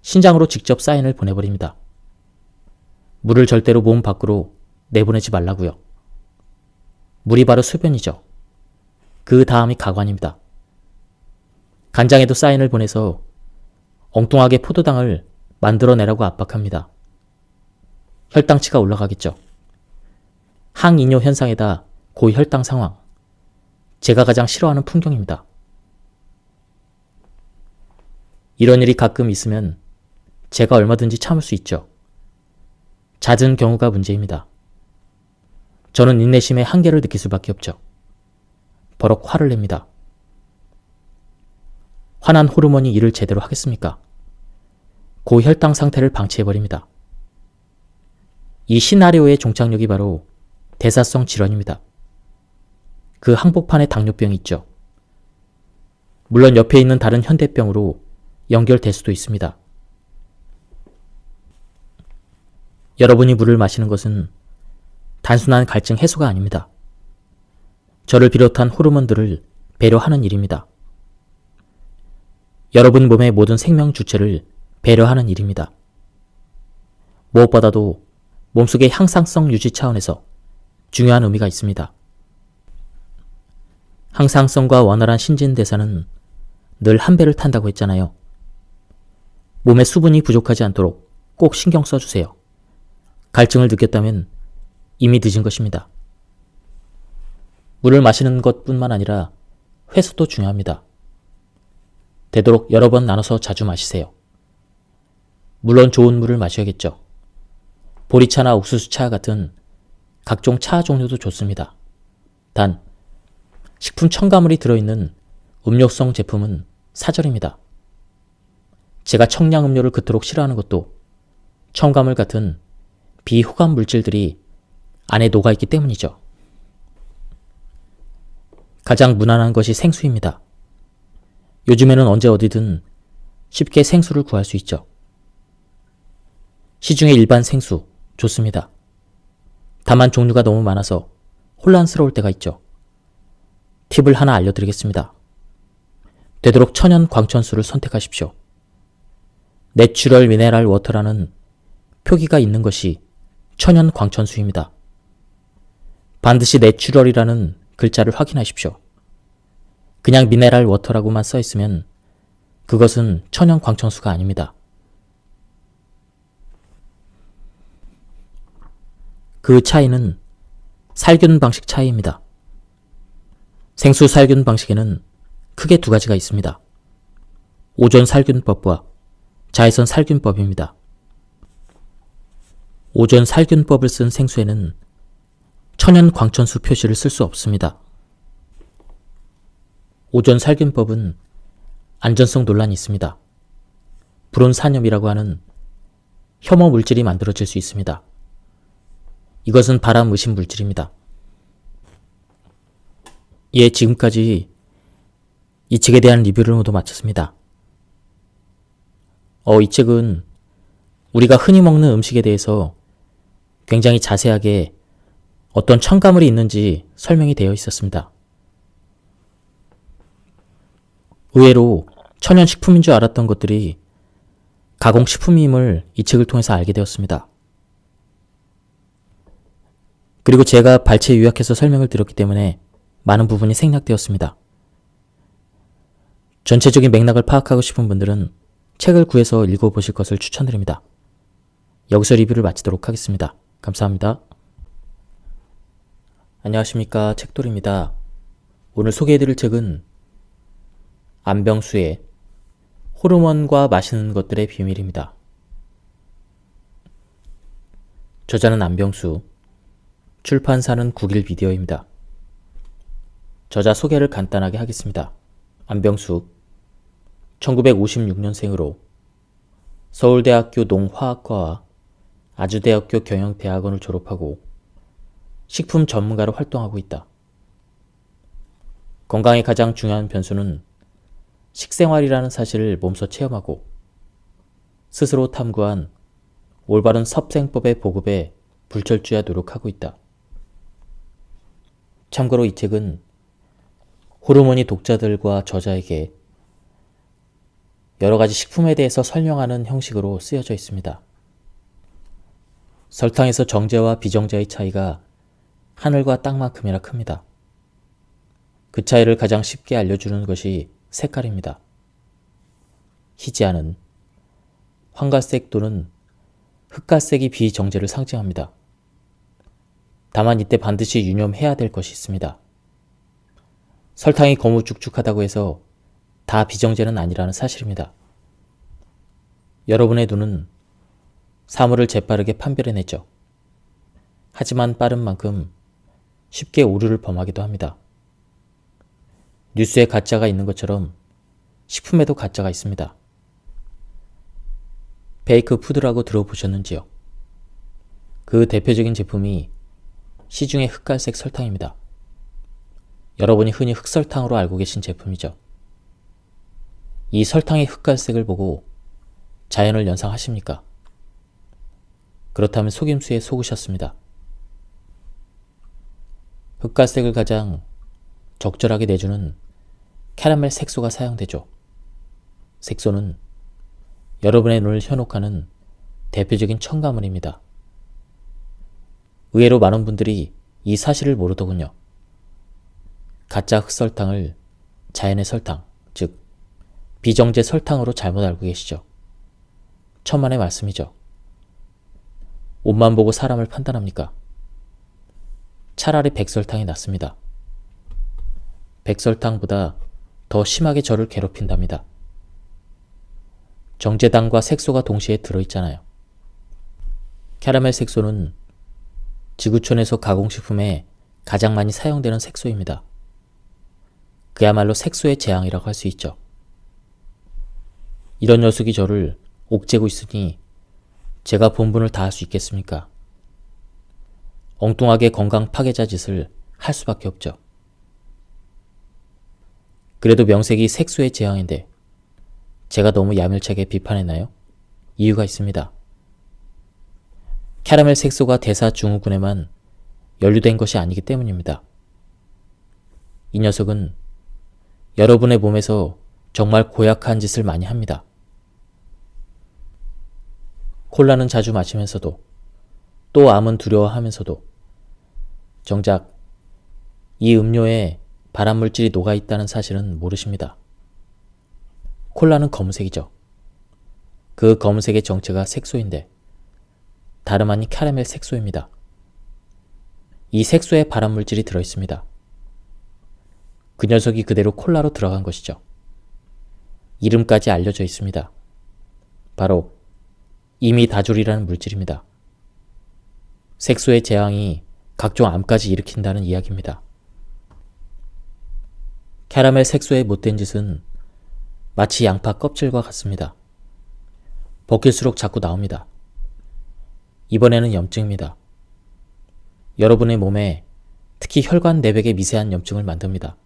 신장으로 직접 사인을 보내버립니다. 물을 절대로 몸 밖으로 내보내지 말라고요. 물이 바로 소변이죠. 그 다음이 가관입니다. 간장에도 사인을 보내서 엉뚱하게 포도당을 만들어내라고 압박합니다. 혈당치가 올라가겠죠. 항이뇨 현상에다 고혈당 상황. 제가 가장 싫어하는 풍경입니다. 이런 일이 가끔 있으면 제가 얼마든지 참을 수 있죠. 잦은 경우가 문제입니다. 저는 인내심의 한계를 느낄 수밖에 없죠. 버럭 화를 냅니다. 화난 호르몬이 일을 제대로 하겠습니까? 고혈당 상태를 방치해버립니다. 이 시나리오의 종착역이 바로 대사성 질환입니다. 그 항복판에 당뇨병이 있죠. 물론 옆에 있는 다른 현대병으로 연결될 수도 있습니다. 여러분이 물을 마시는 것은 단순한 갈증 해소가 아닙니다. 저를 비롯한 호르몬들을 배려하는 일입니다. 여러분 몸의 모든 생명 주체를 배려하는 일입니다. 무엇보다도 몸속의 향상성 유지 차원에서 중요한 의미가 있습니다. 항상성과 원활한 신진대사는 늘 한 배를 탄다고 했잖아요. 몸에 수분이 부족하지 않도록 꼭 신경 써주세요. 갈증을 느꼈다면 이미 늦은 것입니다. 물을 마시는 것뿐만 아니라 회수도 중요합니다. 되도록 여러 번 나눠서 자주 마시세요. 물론 좋은 물을 마셔야겠죠. 보리차나 옥수수차 같은 각종 차 종류도 좋습니다. 단, 식품 첨가물이 들어있는 음료성 제품은 사절입니다. 제가 청량음료를 그토록 싫어하는 것도 첨가물 같은 비호감 물질들이 안에 녹아있기 때문이죠. 가장 무난한 것이 생수입니다. 요즘에는 언제 어디든 쉽게 생수를 구할 수 있죠. 시중의 일반 생수 좋습니다. 다만 종류가 너무 많아서 혼란스러울 때가 있죠. 팁을 하나 알려드리겠습니다. 되도록 천연 광천수를 선택하십시오. 내추럴 미네랄 워터라는 표기가 있는 것이 천연 광천수입니다. 반드시 내추럴이라는 글자를 확인하십시오. 그냥 미네랄 워터라고만 써 있으면 그것은 천연 광천수가 아닙니다. 그 차이는 살균 방식 차이입니다. 생수 살균 방식에는 크게 두 가지가 있습니다. 오존 살균법과 자외선 살균법입니다. 오존 살균법을 쓴 생수에는 천연 광천수 표시를 쓸 수 없습니다. 오존 살균법은 안전성 논란이 있습니다. 불온산염이라고 하는 혐오 물질이 만들어질 수 있습니다. 이것은 발암 의심 물질입니다. 예, 지금까지 이 책에 대한 리뷰를 모두 마쳤습니다. 이 책은 우리가 흔히 먹는 음식에 대해서 굉장히 자세하게 어떤 첨가물이 있는지 설명이 되어 있었습니다. 의외로 천연식품인 줄 알았던 것들이 가공식품임을 이 책을 통해서 알게 되었습니다. 그리고 제가 발췌 요약해서 설명을 드렸기 때문에 많은 부분이 생략되었습니다. 전체적인 맥락을 파악하고 싶은 분들은 책을 구해서 읽어보실 것을 추천드립니다. 여기서 리뷰를 마치도록 하겠습니다. 감사합니다. 안녕하십니까, 책돌입니다. 오늘 소개해드릴 책은 안병수의 호르몬과 마시는 것들의 비밀입니다. 저자는 안병수, 출판사는 국일미디어입니다. 저자 소개를 간단하게 하겠습니다. 안병수, 1956년생으로 서울대학교 농화학과와 아주대학교 경영대학원을 졸업하고 식품 전문가로 활동하고 있다. 건강의 가장 중요한 변수는 식생활이라는 사실을 몸소 체험하고 스스로 탐구한 올바른 섭생법의 보급에 불철주야 노력하고 있다. 참고로 이 책은 호르몬이 독자들과 저자에게 여러 가지 식품에 대해서 설명하는 형식으로 쓰여져 있습니다. 설탕에서 정제와 비정제의 차이가 하늘과 땅만큼이나 큽니다. 그 차이를 가장 쉽게 알려주는 것이 색깔입니다. 희지아는 황갈색 또는 흑갈색이 비정제를 상징합니다. 다만 이때 반드시 유념해야 될 것이 있습니다. 설탕이 거무쭉쭉하다고 해서 다 비정제는 아니라는 사실입니다. 여러분의 눈은 사물을 재빠르게 판별해내죠. 하지만 빠른 만큼 쉽게 오류를 범하기도 합니다. 뉴스에 가짜가 있는 것처럼 식품에도 가짜가 있습니다. 베이크 푸드라고 들어보셨는지요? 그 대표적인 제품이 시중의 흑갈색 설탕입니다. 여러분이 흔히 흑설탕으로 알고 계신 제품이죠. 이 설탕의 흑갈색을 보고 자연을 연상하십니까? 그렇다면 속임수에 속으셨습니다. 흑갈색을 가장 적절하게 내주는 캐러멜 색소가 사용되죠. 색소는 여러분의 눈을 현혹하는 대표적인 첨가물입니다. 의외로 많은 분들이 이 사실을 모르더군요. 가짜 흑설탕을 자연의 설탕, 즉 비정제 설탕으로 잘못 알고 계시죠. 천만의 말씀이죠. 옷만 보고 사람을 판단합니까? 차라리 백설탕이 낫습니다. 백설탕보다 더 심하게 저를 괴롭힌답니다. 정제당과 색소가 동시에 들어있잖아요. 캐러멜 색소는 지구촌에서 가공식품에 가장 많이 사용되는 색소입니다. 그야말로 색소의 재앙이라고 할 수 있죠. 이런 녀석이 저를 옥죄고 있으니 제가 본분을 다할 수 있겠습니까? 엉뚱하게 건강 파괴자 짓을 할 수밖에 없죠. 그래도 명색이 색소의 재앙인데 제가 너무 야멸차게 비판했나요? 이유가 있습니다. 캐러멜 색소가 대사증후군에만 연루된 것이 아니기 때문입니다. 이 녀석은 여러분의 몸에서 정말 고약한 짓을 많이 합니다. 콜라는 자주 마시면서도 또 암은 두려워하면서도 정작 이 음료에 발암물질이 녹아있다는 사실은 모르십니다. 콜라는 검은색이죠. 그 검은색의 정체가 색소인데 다름 아닌 캐러멜 색소입니다. 이 색소에 발암물질이 들어있습니다. 그 녀석이 그대로 콜라로 들어간 것이죠. 이름까지 알려져 있습니다. 바로 이미다졸이라는 물질입니다. 색소의 재앙이 각종 암까지 일으킨다는 이야기입니다. 캐러멜 색소의 못된 짓은 마치 양파 껍질과 같습니다. 벗길수록 자꾸 나옵니다. 이번에는 염증입니다. 여러분의 몸에 특히 혈관 내벽의 미세한 염증을 만듭니다.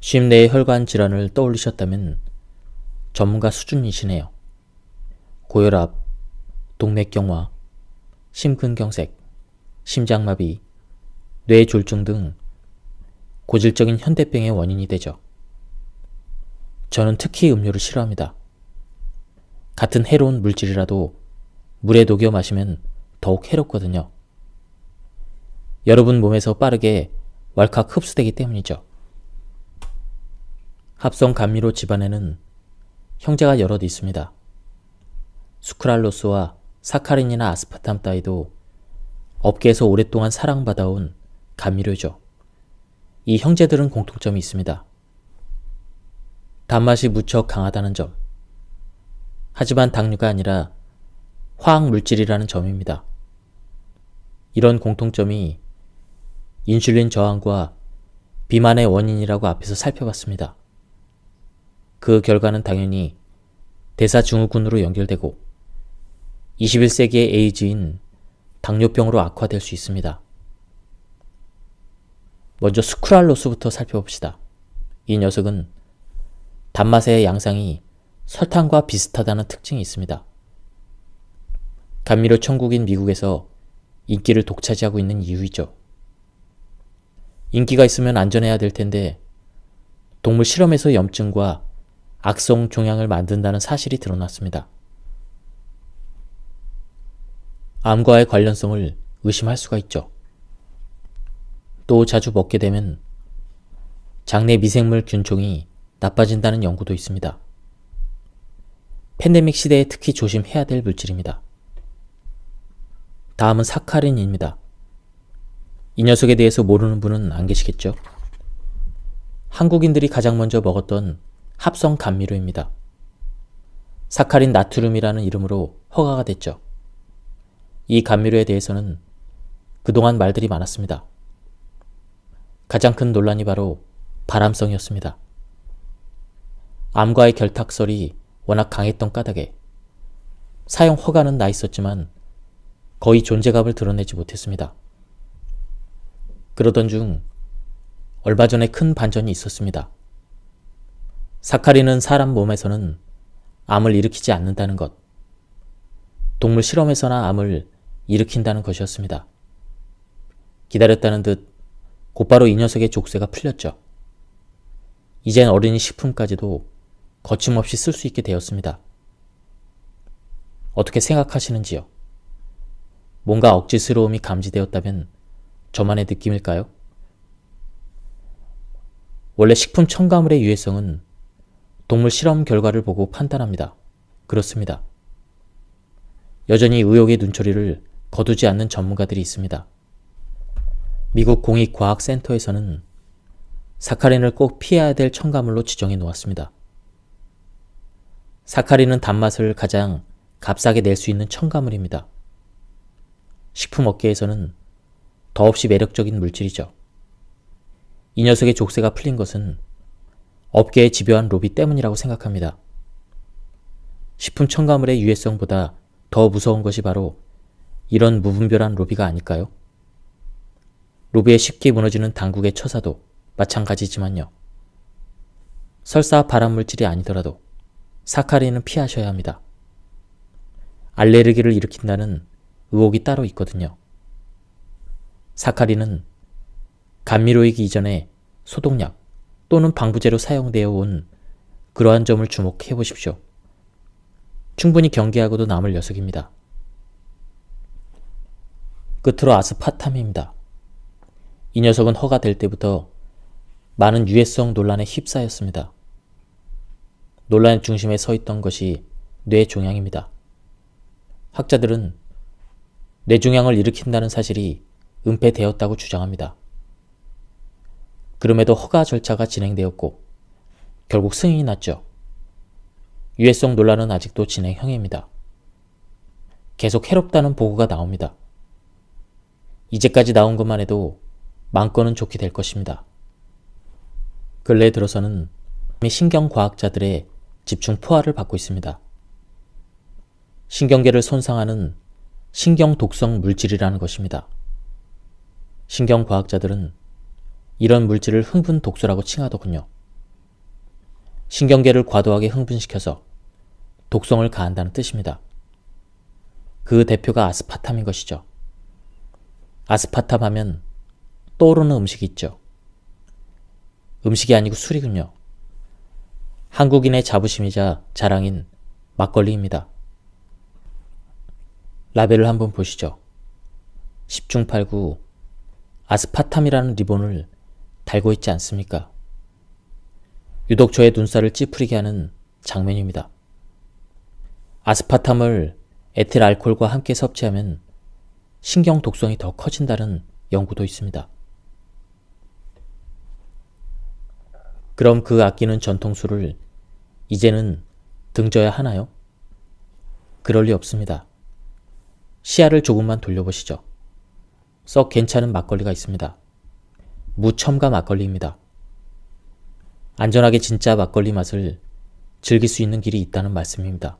쉼 내의 혈관 질환을 떠올리셨다면 전문가 수준이시네요. 고혈압, 동맥경화, 심근경색, 심장마비, 뇌졸중 등 고질적인 현대병의 원인이 되죠. 저는 특히 음료를 싫어합니다. 같은 해로운 물질이라도 물에 녹여 마시면 더욱 해롭거든요. 여러분 몸에서 빠르게 왈칵 흡수되기 때문이죠. 합성 감미료 집안에는 형제가 여럿 있습니다. 수크랄로스와 사카린이나 아스파탐 따위도 업계에서 오랫동안 사랑받아온 감미료죠. 이 형제들은 공통점이 있습니다. 단맛이 무척 강하다는 점. 하지만 당류가 아니라 화학물질이라는 점입니다. 이런 공통점이 인슐린 저항과 비만의 원인이라고 앞에서 살펴봤습니다. 그 결과는 당연히 대사증후군으로 연결되고 21세기의 에이즈인 당뇨병으로 악화될 수 있습니다. 먼저 수크랄로스부터 살펴봅시다. 이 녀석은 단맛의 양상이 설탕과 비슷하다는 특징이 있습니다. 감미료 천국인 미국에서 인기를 독차지하고 있는 이유이죠. 인기가 있으면 안전해야 될 텐데 동물 실험에서 염증과 악성 종양을 만든다는 사실이 드러났습니다. 암과의 관련성을 의심할 수가 있죠. 또 자주 먹게 되면 장내 미생물 균총이 나빠진다는 연구도 있습니다. 팬데믹 시대에 특히 조심해야 될 물질입니다. 다음은 사카린입니다. 이 녀석에 대해서 모르는 분은 안 계시겠죠? 한국인들이 가장 먼저 먹었던 합성 감미료입니다. 사카린 나트륨이라는 이름으로 허가가 됐죠. 이 감미료에 대해서는 그동안 말들이 많았습니다. 가장 큰 논란이 바로 발암성이었습니다. 암과의 결탁설이 워낙 강했던 까닭에 사용 허가는 나 있었지만 거의 존재감을 드러내지 못했습니다. 그러던 중 얼마 전에 큰 반전이 있었습니다. 사카린은 사람 몸에서는 암을 일으키지 않는다는 것, 동물 실험에서나 암을 일으킨다는 것이었습니다. 기다렸다는 듯 곧바로 이 녀석의 족쇄가 풀렸죠. 이젠 어린이 식품까지도 거침없이 쓸 수 있게 되었습니다. 어떻게 생각하시는지요? 뭔가 억지스러움이 감지되었다면 저만의 느낌일까요? 원래 식품 첨가물의 유해성은 동물 실험 결과를 보고 판단합니다. 그렇습니다. 여전히 의혹의 눈초리를 거두지 않는 전문가들이 있습니다. 미국 공익과학센터에서는 사카린을 꼭 피해야 될 첨가물로 지정해 놓았습니다. 사카린은 단맛을 가장 값싸게 낼 수 있는 첨가물입니다. 식품업계에서는 더없이 매력적인 물질이죠. 이 녀석의 족쇄가 풀린 것은 업계의 집요한 로비 때문이라고 생각합니다. 식품 첨가물의 유해성보다 더 무서운 것이 바로 이런 무분별한 로비가 아닐까요? 로비에 쉽게 무너지는 당국의 처사도 마찬가지지만요. 설사 발암물질이 아니더라도 사카린은 피하셔야 합니다. 알레르기를 일으킨다는 의혹이 따로 있거든요. 사카린은 감미료이기 이전에 소독약 또는 방부제로 사용되어 온 그러한 점을 주목해 보십시오. 충분히 경계하고도 남을 녀석입니다. 끝으로 아스파탐입니다. 이 녀석은 허가될 때부터 많은 유해성 논란에 휩싸였습니다. 논란의 중심에 서 있던 것이 뇌종양입니다. 학자들은 뇌종양을 일으킨다는 사실이 은폐되었다고 주장합니다. 그럼에도 허가 절차가 진행되었고 결국 승인이 났죠. 유해성 논란은 아직도 진행형입니다. 계속 해롭다는 보고가 나옵니다. 이제까지 나온 것만 해도 많건은 좋게 될 것입니다. 근래 들어서는 신경과학자들의 집중 포화를 받고 있습니다. 신경계를 손상하는 신경독성 물질이라는 것입니다. 신경과학자들은 이런 물질을 흥분 독소라고 칭하더군요. 신경계를 과도하게 흥분시켜서 독성을 가한다는 뜻입니다. 그 대표가 아스파탐인 것이죠. 아스파탐 하면 떠오르는 음식이 있죠. 음식이 아니고 술이군요. 한국인의 자부심이자 자랑인 막걸리입니다. 라벨을 한번 보시죠. 10중 8구 아스파탐이라는 리본을 달고 있지 않습니까? 유독 저의 눈살을 찌푸리게 하는 장면입니다. 아스파탐을 에틸 알코올과 함께 섭취하면 신경 독성이 더 커진다는 연구도 있습니다. 그럼 그 아끼는 전통술을 이제는 등져야 하나요? 그럴 리 없습니다. 시야를 조금만 돌려보시죠. 썩 괜찮은 막걸리가 있습니다. 무첨가 막걸리입니다. 안전하게 진짜 막걸리 맛을 즐길 수 있는 길이 있다는 말씀입니다.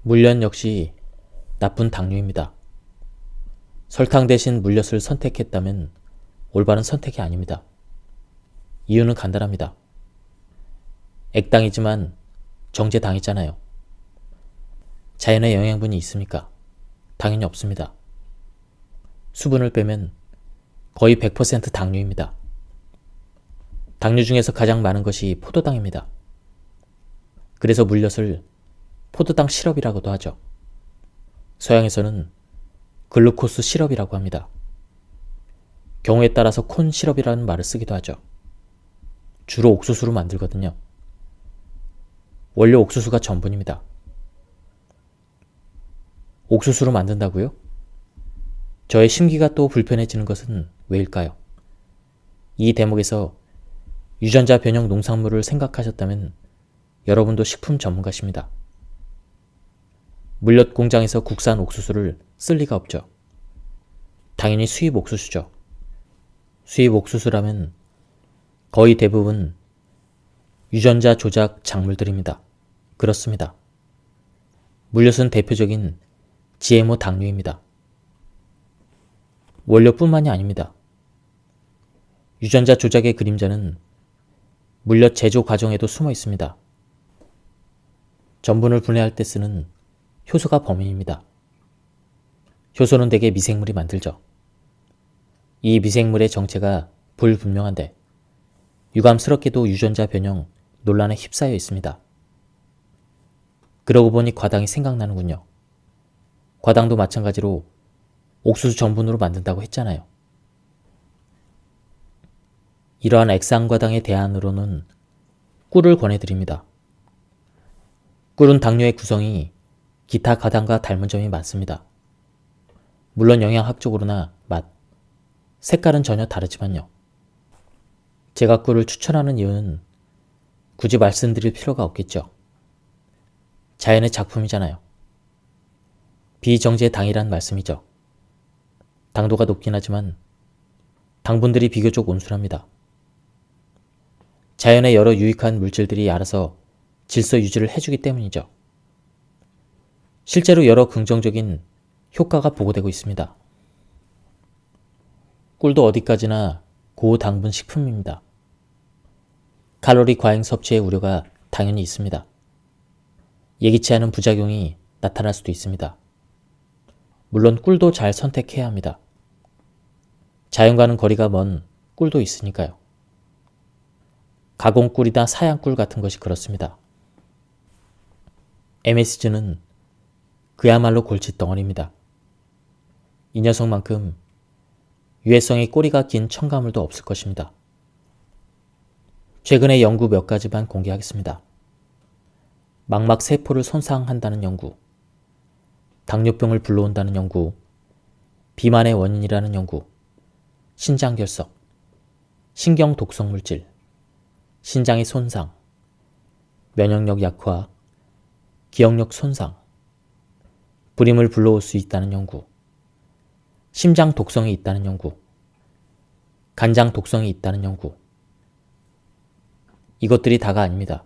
물엿 역시 나쁜 당류입니다. 설탕 대신 물엿을 선택했다면 올바른 선택이 아닙니다. 이유는 간단합니다. 액당이지만 정제당했잖아요. 자연의 영양분이 있습니까? 당연히 없습니다. 수분을 빼면 거의 100% 당류입니다. 당류 중에서 가장 많은 것이 포도당입니다. 그래서 물엿을 포도당 시럽이라고도 하죠. 서양에서는 글루코스 시럽이라고 합니다. 경우에 따라서 콘 시럽이라는 말을 쓰기도 하죠. 주로 옥수수로 만들거든요. 원료 옥수수가 전분입니다. 옥수수로 만든다고요? 저의 심기가 또 불편해지는 것은 왜일까요? 이 대목에서 유전자 변형 농산물을 생각하셨다면 여러분도 식품 전문가십니다. 물엿 공장에서 국산 옥수수를 쓸 리가 없죠. 당연히 수입 옥수수죠. 수입 옥수수라면 거의 대부분 유전자 조작 작물들입니다. 그렇습니다. 물엿은 대표적인 GMO 당류입니다. 원료뿐만이 아닙니다. 유전자 조작의 그림자는 물엿 제조 과정에도 숨어 있습니다. 전분을 분해할 때 쓰는 효소가 범인입니다. 효소는 대개 미생물이 만들죠. 이 미생물의 정체가 불분명한데 유감스럽게도 유전자 변형 논란에 휩싸여 있습니다. 그러고 보니 과당이 생각나는군요. 과당도 마찬가지로 옥수수 전분으로 만든다고 했잖아요. 이러한 액상과당의 대안으로는 꿀을 권해드립니다. 꿀은 당류의 구성이 기타 과당과 닮은 점이 많습니다. 물론 영양학적으로나 맛, 색깔은 전혀 다르지만요. 제가 꿀을 추천하는 이유는 굳이 말씀드릴 필요가 없겠죠. 자연의 작품이잖아요. 비정제당이란 말씀이죠. 당도가 높긴 하지만 당분들이 비교적 온순합니다. 자연의 여러 유익한 물질들이 알아서 질서 유지를 해주기 때문이죠. 실제로 여러 긍정적인 효과가 보고되고 있습니다. 꿀도 어디까지나 고당분 식품입니다. 칼로리 과잉 섭취의 우려가 당연히 있습니다. 예기치 않은 부작용이 나타날 수도 있습니다. 물론 꿀도 잘 선택해야 합니다. 자연과는 거리가 먼 꿀도 있으니까요. 가공꿀이나 사양꿀 같은 것이 그렇습니다. MSG는 그야말로 골칫덩어리입니다. 이 녀석만큼 유해성이 꼬리가 긴 첨가물도 없을 것입니다. 최근에 연구 몇 가지만 공개하겠습니다. 망막 세포를 손상한다는 연구, 당뇨병을 불러온다는 연구, 비만의 원인이라는 연구, 신장결석, 신경 독성 물질, 신장의 손상, 면역력 약화, 기억력 손상, 불임을 불러올 수 있다는 연구, 심장 독성이 있다는 연구, 간장 독성이 있다는 연구. 이것들이 다가 아닙니다.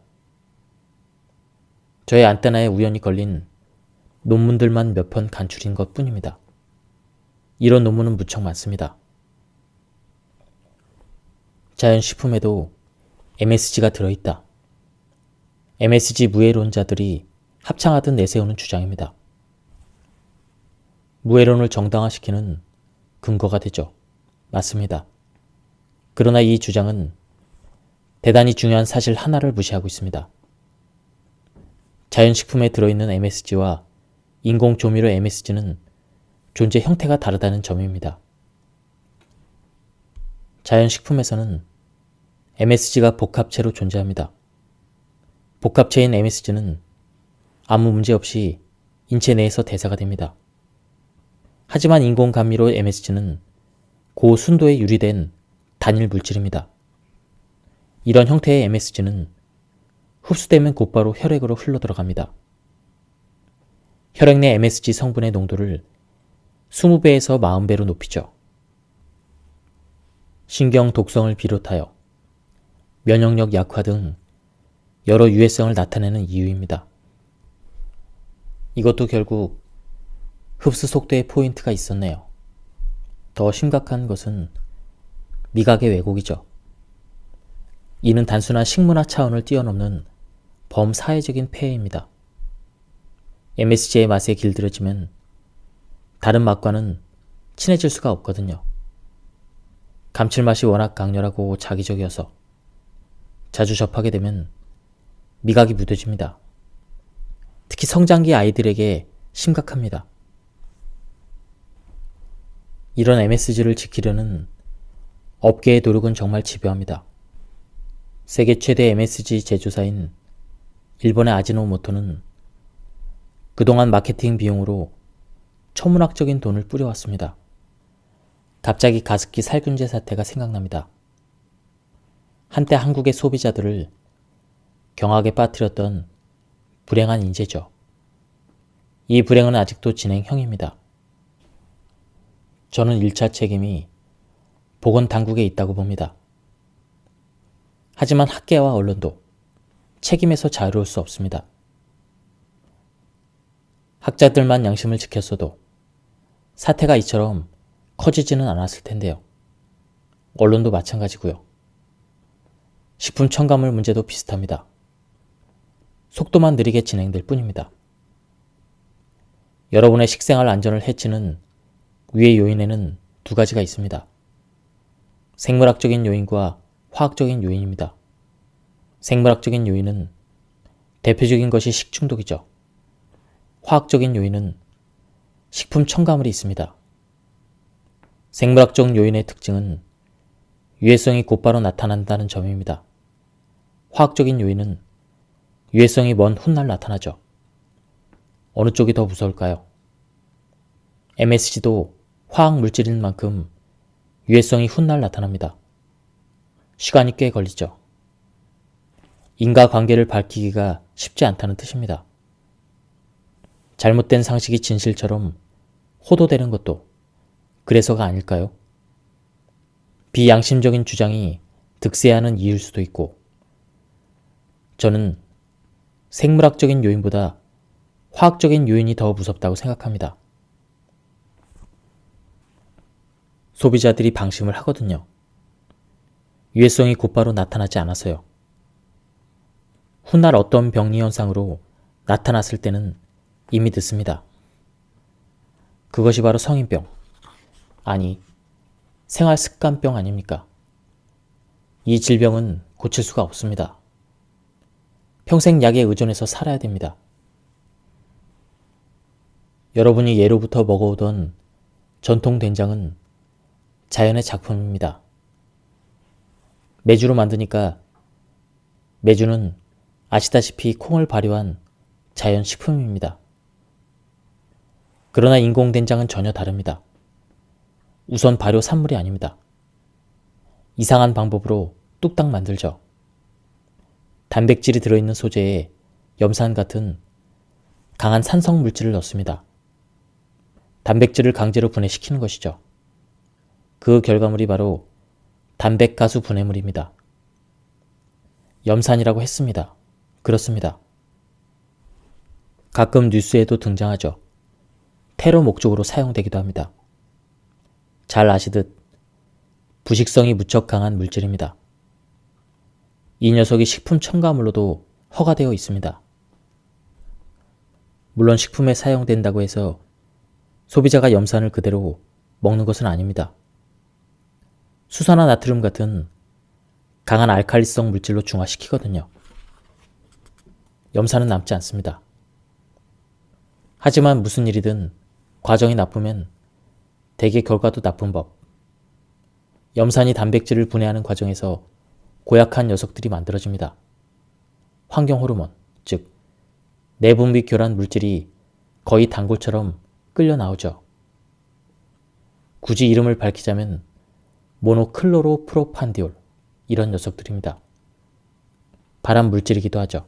저의 안테나에 우연히 걸린 논문들만 몇 편 간추린 것 뿐입니다. 이런 논문은 무척 많습니다. 자연식품에도 MSG가 들어있다. MSG 무해론자들이 합창하듯 내세우는 주장입니다. 무해론을 정당화시키는 근거가 되죠. 맞습니다. 그러나 이 주장은 대단히 중요한 사실 하나를 무시하고 있습니다. 자연식품에 들어있는 MSG와 인공조미료 MSG는 존재 형태가 다르다는 점입니다. 자연식품에서는 MSG가 복합체로 존재합니다. 복합체인 MSG는 아무 문제 없이 인체 내에서 대사가 됩니다. 하지만 인공감미료 MSG는 고순도에 유리된 단일 물질입니다. 이런 형태의 MSG는 흡수되면 곧바로 혈액으로 흘러들어갑니다. 혈액 내 MSG 성분의 농도를 20배에서 40배로 높이죠. 신경 독성을 비롯하여 면역력 약화 등 여러 유해성을 나타내는 이유입니다. 이것도 결국 흡수 속도에 포인트가 있었네요. 더 심각한 것은 미각의 왜곡이죠. 이는 단순한 식문화 차원을 뛰어넘는 범사회적인 폐해입니다. MSG의 맛에 길들여지면 다른 맛과는 친해질 수가 없거든요. 감칠맛이 워낙 강렬하고 자기적이어서 자주 접하게 되면 미각이 무뎌집니다. 특히 성장기 아이들에게 심각합니다. 이런 MSG를 지키려는 업계의 노력은 정말 집요합니다. 세계 최대 MSG 제조사인 일본의 아지노모토는 그동안 마케팅 비용으로 천문학적인 돈을 뿌려왔습니다. 갑자기 가습기 살균제 사태가 생각납니다. 한때 한국의 소비자들을 경악에 빠뜨렸던 불행한 인재죠. 이 불행은 아직도 진행형입니다. 저는 1차 책임이 보건당국에 있다고 봅니다. 하지만 학계와 언론도 책임에서 자유로울 수 없습니다. 학자들만 양심을 지켰어도 사태가 이처럼 커지지는 않았을 텐데요. 언론도 마찬가지고요. 식품 첨가물 문제도 비슷합니다. 속도만 느리게 진행될 뿐입니다. 여러분의 식생활 안전을 해치는 위의 요인에는 두 가지가 있습니다. 생물학적인 요인과 화학적인 요인입니다. 생물학적인 요인은 대표적인 것이 식중독이죠. 화학적인 요인은 식품 첨가물이 있습니다. 생물학적 요인의 특징은 유해성이 곧바로 나타난다는 점입니다. 화학적인 요인은 유해성이 먼 훗날 나타나죠. 어느 쪽이 더 무서울까요? MSG도 화학 물질인 만큼 유해성이 훗날 나타납니다. 시간이 꽤 걸리죠. 인과관계를 밝히기가 쉽지 않다는 뜻입니다. 잘못된 상식이 진실처럼 호도되는 것도 그래서가 아닐까요? 비양심적인 주장이 득세하는 이유일 수도 있고, 저는 생물학적인 요인보다 화학적인 요인이 더 무섭다고 생각합니다. 소비자들이 방심을 하거든요. 유해성이 곧바로 나타나지 않아서요. 훗날 어떤 병리 현상으로 나타났을 때는 이미 늦습니다. 그것이 바로 성인병, 아니 생활습관병 아닙니까? 이 질병은 고칠 수가 없습니다. 평생 약에 의존해서 살아야 됩니다. 여러분이 예로부터 먹어오던 전통 된장은 자연의 작품입니다. 메주로 만드니까 메주는 아시다시피 콩을 발효한 자연 식품입니다. 그러나 인공 된장은 전혀 다릅니다. 우선 발효 산물이 아닙니다. 이상한 방법으로 뚝딱 만들죠. 단백질이 들어있는 소재에 염산 같은 강한 산성 물질을 넣습니다. 단백질을 강제로 분해시키는 것이죠. 그 결과물이 바로 단백가수 분해물입니다. 염산이라고 했습니다. 그렇습니다. 가끔 뉴스에도 등장하죠. 테러 목적으로 사용되기도 합니다. 잘 아시듯 부식성이 무척 강한 물질입니다. 이 녀석이 식품 첨가물로도 허가되어 있습니다. 물론 식품에 사용된다고 해서 소비자가 염산을 그대로 먹는 것은 아닙니다. 수산화 나트륨 같은 강한 알칼리성 물질로 중화시키거든요. 염산은 남지 않습니다. 하지만 무슨 일이든 과정이 나쁘면 대개 결과도 나쁜 법. 염산이 단백질을 분해하는 과정에서 고약한 녀석들이 만들어집니다. 환경 호르몬, 즉 내분비 교란 물질이 거의 단골처럼 끌려 나오죠. 굳이 이름을 밝히자면 모노클로로프로판디올, 이런 녀석들입니다. 발암 물질이기도 하죠.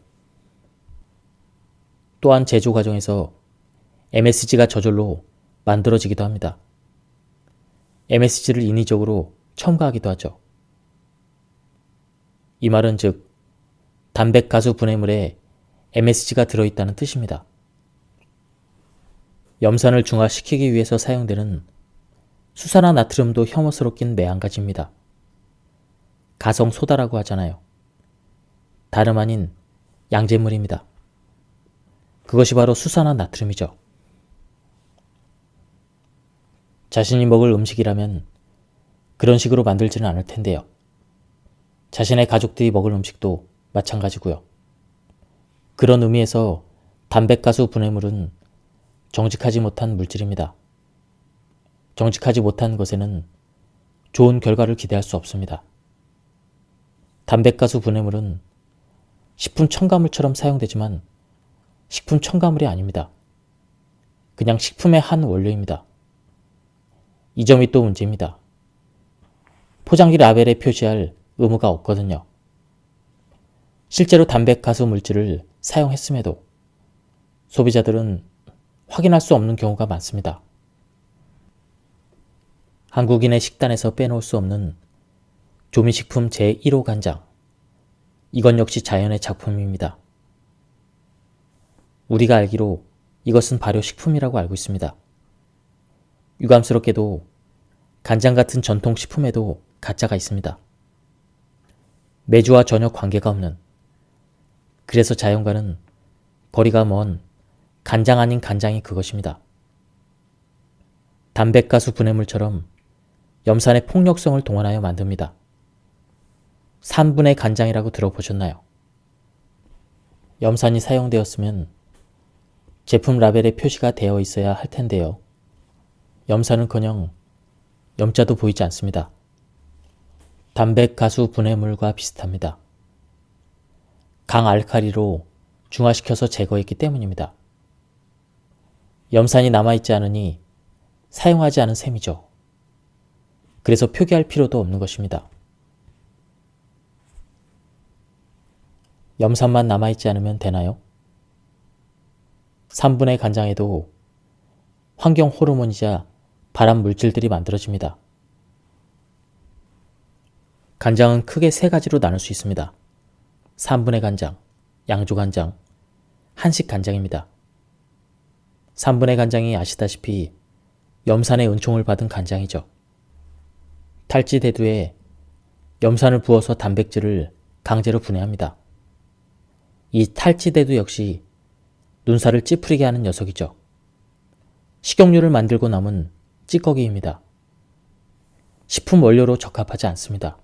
또한 제조 과정에서 MSG가 저절로 만들어지기도 합니다. MSG를 인위적으로 첨가하기도 하죠. 이 말은 즉 단백가수 분해물에 MSG가 들어있다는 뜻입니다. 염산을 중화시키기 위해서 사용되는 수산화 나트륨도 혐오스럽긴 매한가지입니다. 가성소다라고 하잖아요. 다름 아닌 양잿물입니다. 그것이 바로 수산화 나트륨이죠. 자신이 먹을 음식이라면 그런 식으로 만들지는 않을 텐데요. 자신의 가족들이 먹을 음식도 마찬가지고요. 그런 의미에서 담백가수 분해물은 정직하지 못한 물질입니다. 정직하지 못한 것에는 좋은 결과를 기대할 수 없습니다. 담백가수 분해물은 식품 첨가물처럼 사용되지만 식품 첨가물이 아닙니다. 그냥 식품의 한 원료입니다. 이 점이 또 문제입니다. 포장지 라벨에 표시할 의무가 없거든요. 실제로 담백가수 물질을 사용했음에도 소비자들은 확인할 수 없는 경우가 많습니다. 한국인의 식단에서 빼놓을 수 없는 조미식품 제1호 간장. 이건 역시 자연의 작품입니다. 우리가 알기로 이것은 발효식품이라고 알고 있습니다. 유감스럽게도 간장 같은 전통식품에도 가짜가 있습니다. 메주와 전혀 관계가 없는, 그래서 자연과는 거리가 먼 간장 아닌 간장이 그것입니다. 담백가수 분해물처럼 염산의 폭력성을 동원하여 만듭니다. 3분의 간장이라고 들어보셨나요? 염산이 사용되었으면 제품 라벨에 표시가 되어 있어야 할 텐데요. 염산은커녕 염자도 보이지 않습니다. 담백가수 분해물과 비슷합니다. 강알칼리로 중화시켜서 제거했기 때문입니다. 염산이 남아있지 않으니 사용하지 않은 셈이죠. 그래서 표기할 필요도 없는 것입니다. 염산만 남아있지 않으면 되나요? 3분의 간장에도 환경 호르몬이자 발암 물질들이 만들어집니다. 간장은 크게 세 가지로 나눌 수 있습니다. 3분의 간장, 양조간장, 한식 간장입니다. 3분의 간장이 아시다시피 염산의 은총을 받은 간장이죠. 탈지대두에 염산을 부어서 단백질을 강제로 분해합니다. 이 탈지대두 역시 눈살을 찌푸리게 하는 녀석이죠. 식용유를 만들고 남은 찌꺼기입니다. 식품 원료로 적합하지 않습니다.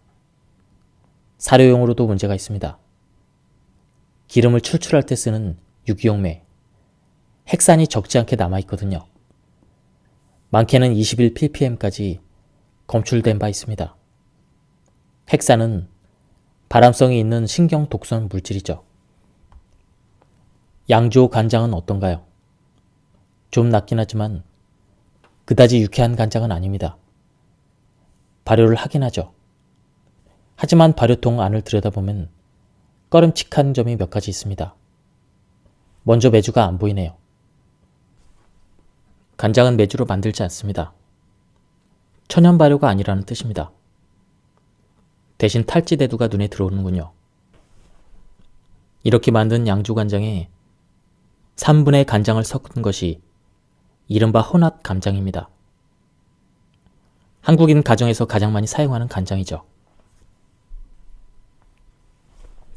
사료용으로도 문제가 있습니다. 기름을 출출할 때 쓰는 유기용매, 핵산이 적지 않게 남아있거든요. 많게는 21ppm까지 검출된 바 있습니다. 핵산은 발암성이 있는 신경 독성 물질이죠. 양조 간장은 어떤가요? 좀 낫긴 하지만 그다지 유쾌한 간장은 아닙니다. 발효를 하긴 하죠. 하지만 발효통 안을 들여다보면 꺼름칙한 점이 몇 가지 있습니다. 먼저 메주가 안 보이네요. 간장은 메주로 만들지 않습니다. 천연 발효가 아니라는 뜻입니다. 대신 탈지대두가 눈에 들어오는군요. 이렇게 만든 양조간장에 3분의 간장을 섞은 것이 이른바 혼합 간장입니다. 한국인 가정에서 가장 많이 사용하는 간장이죠.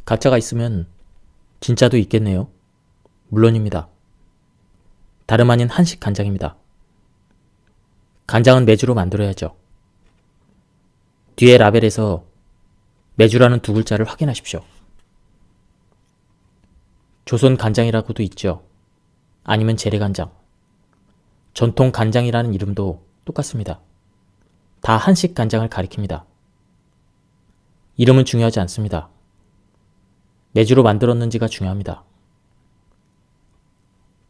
가짜가 있으면 진짜도 있겠네요. 물론입니다. 다름 아닌 한식 간장입니다. 간장은 메주로 만들어야죠. 뒤에 라벨에서 메주라는 두 글자를 확인하십시오. 조선 간장이라고도 있죠. 아니면 재래간장, 전통 간장이라는 이름도 똑같습니다. 다 한식 간장을 가리킵니다. 이름은 중요하지 않습니다. 메주로 만들었는지가 중요합니다.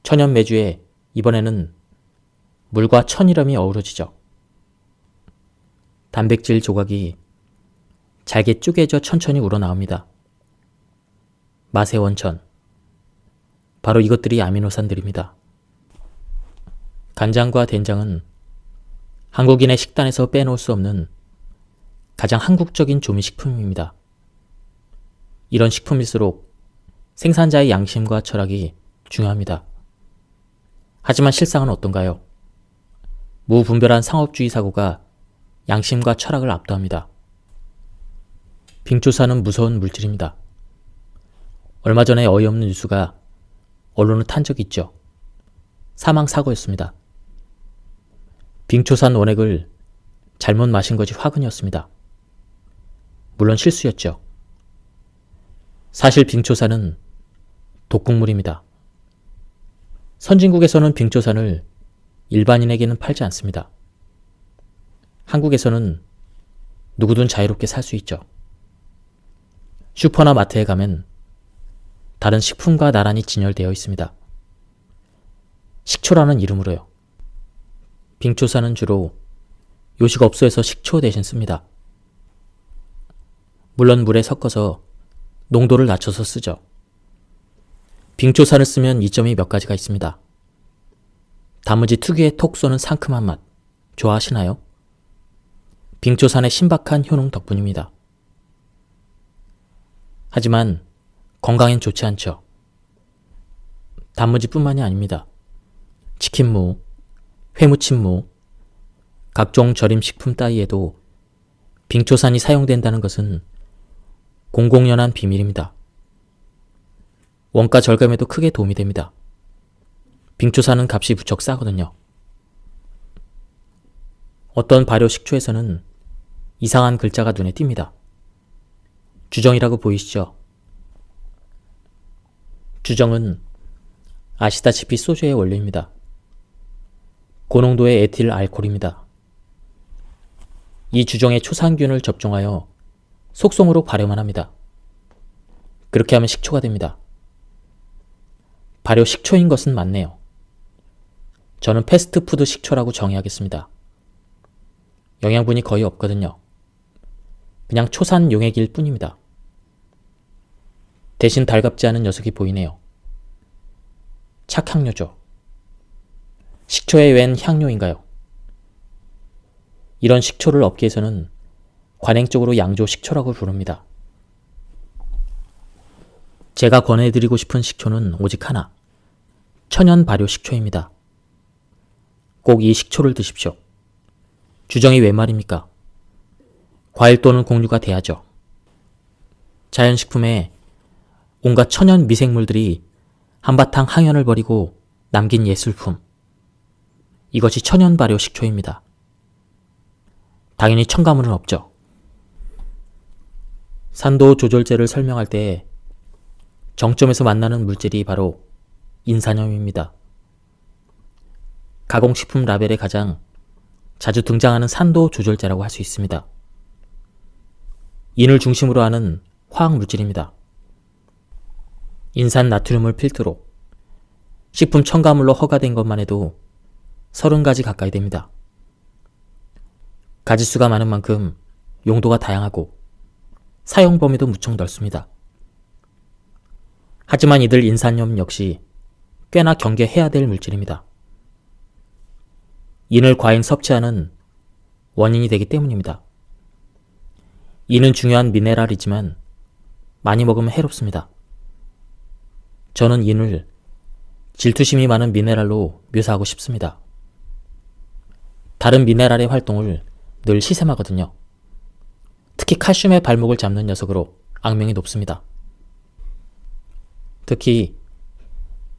천연 메주에 이번에는 물과 천이름이 어우러지죠. 단백질 조각이 잘게 쪼개져 천천히 우러나옵니다. 맛의 원천, 바로 이것들이 아미노산들입니다. 간장과 된장은 한국인의 식단에서 빼놓을 수 없는 가장 한국적인 조미식품입니다. 이런 식품일수록 생산자의 양심과 철학이 중요합니다. 하지만 실상은 어떤가요? 무분별한 상업주의 사고가 양심과 철학을 압도합니다. 빙초산은 무서운 물질입니다. 얼마 전에 어이없는 뉴스가 언론을 탄 적이 있죠. 사망사고였습니다. 빙초산 원액을 잘못 마신 것이 화근이었습니다. 물론 실수였죠. 사실 빙초산은 독극물입니다. 선진국에서는 빙초산을 일반인에게는 팔지 않습니다. 한국에서는 누구든 자유롭게 살 수 있죠. 슈퍼나 마트에 가면 다른 식품과 나란히 진열되어 있습니다. 식초라는 이름으로요. 빙초산은 주로 요식업소에서 식초 대신 씁니다. 물론 물에 섞어서 농도를 낮춰서 쓰죠. 빙초산을 쓰면 이점이 몇 가지가 있습니다. 단무지 특유의 톡 쏘는 상큼한 맛, 좋아하시나요? 빙초산의 신박한 효능 덕분입니다. 하지만 건강엔 좋지 않죠. 단무지뿐만이 아닙니다. 치킨무, 회무침무, 각종 절임식품 따위에도 빙초산이 사용된다는 것은 공공연한 비밀입니다. 원가 절감에도 크게 도움이 됩니다. 빙초산은 값이 무척 싸거든요. 어떤 발효 식초에서는 이상한 글자가 눈에 띕니다. 주정이라고 보이시죠? 주정은 아시다시피 소주의 원료입니다. 고농도의 에틸 알코올입니다. 이 주정에 초산균을 접종하여 속성으로 발효만 합니다. 그렇게 하면 식초가 됩니다. 발효 식초인 것은 맞네요. 저는 패스트푸드 식초라고 정의하겠습니다. 영양분이 거의 없거든요. 그냥 초산 용액일 뿐입니다. 대신 달갑지 않은 녀석이 보이네요. 착향료죠. 식초에 웬 향료인가요? 이런 식초를 업계에서는 관행적으로 양조 식초라고 부릅니다. 제가 권해드리고 싶은 식초는 오직 하나, 천연 발효 식초입니다. 꼭 이 식초를 드십시오. 주정이 웬 말입니까? 과일 또는 곡류가 돼야죠. 자연식품에 온갖 천연 미생물들이 한바탕 항연을 벌이고 남긴 예술품. 이것이 천연 발효 식초입니다. 당연히 첨가물은 없죠. 산도 조절제를 설명할 때 정점에서 만나는 물질이 바로 인산염입니다. 가공식품 라벨에 가장 자주 등장하는 산도 조절제라고 할 수 있습니다. 인을 중심으로 하는 화학 물질입니다. 인산 나트륨을 필두로 식품 첨가물로 허가된 것만 해도 30가지 가까이 됩니다. 가지수가 많은 만큼 용도가 다양하고 사용 범위도 무척 넓습니다. 하지만 이들 인산염 역시 꽤나 경계해야 될 물질입니다. 인을 과잉 섭취하는 원인이 되기 때문입니다. 인은 중요한 미네랄이지만 많이 먹으면 해롭습니다. 저는 인을 질투심이 많은 미네랄로 묘사하고 싶습니다. 다른 미네랄의 활동을 늘 시샘하거든요. 특히 칼슘의 발목을 잡는 녀석으로 악명이 높습니다. 특히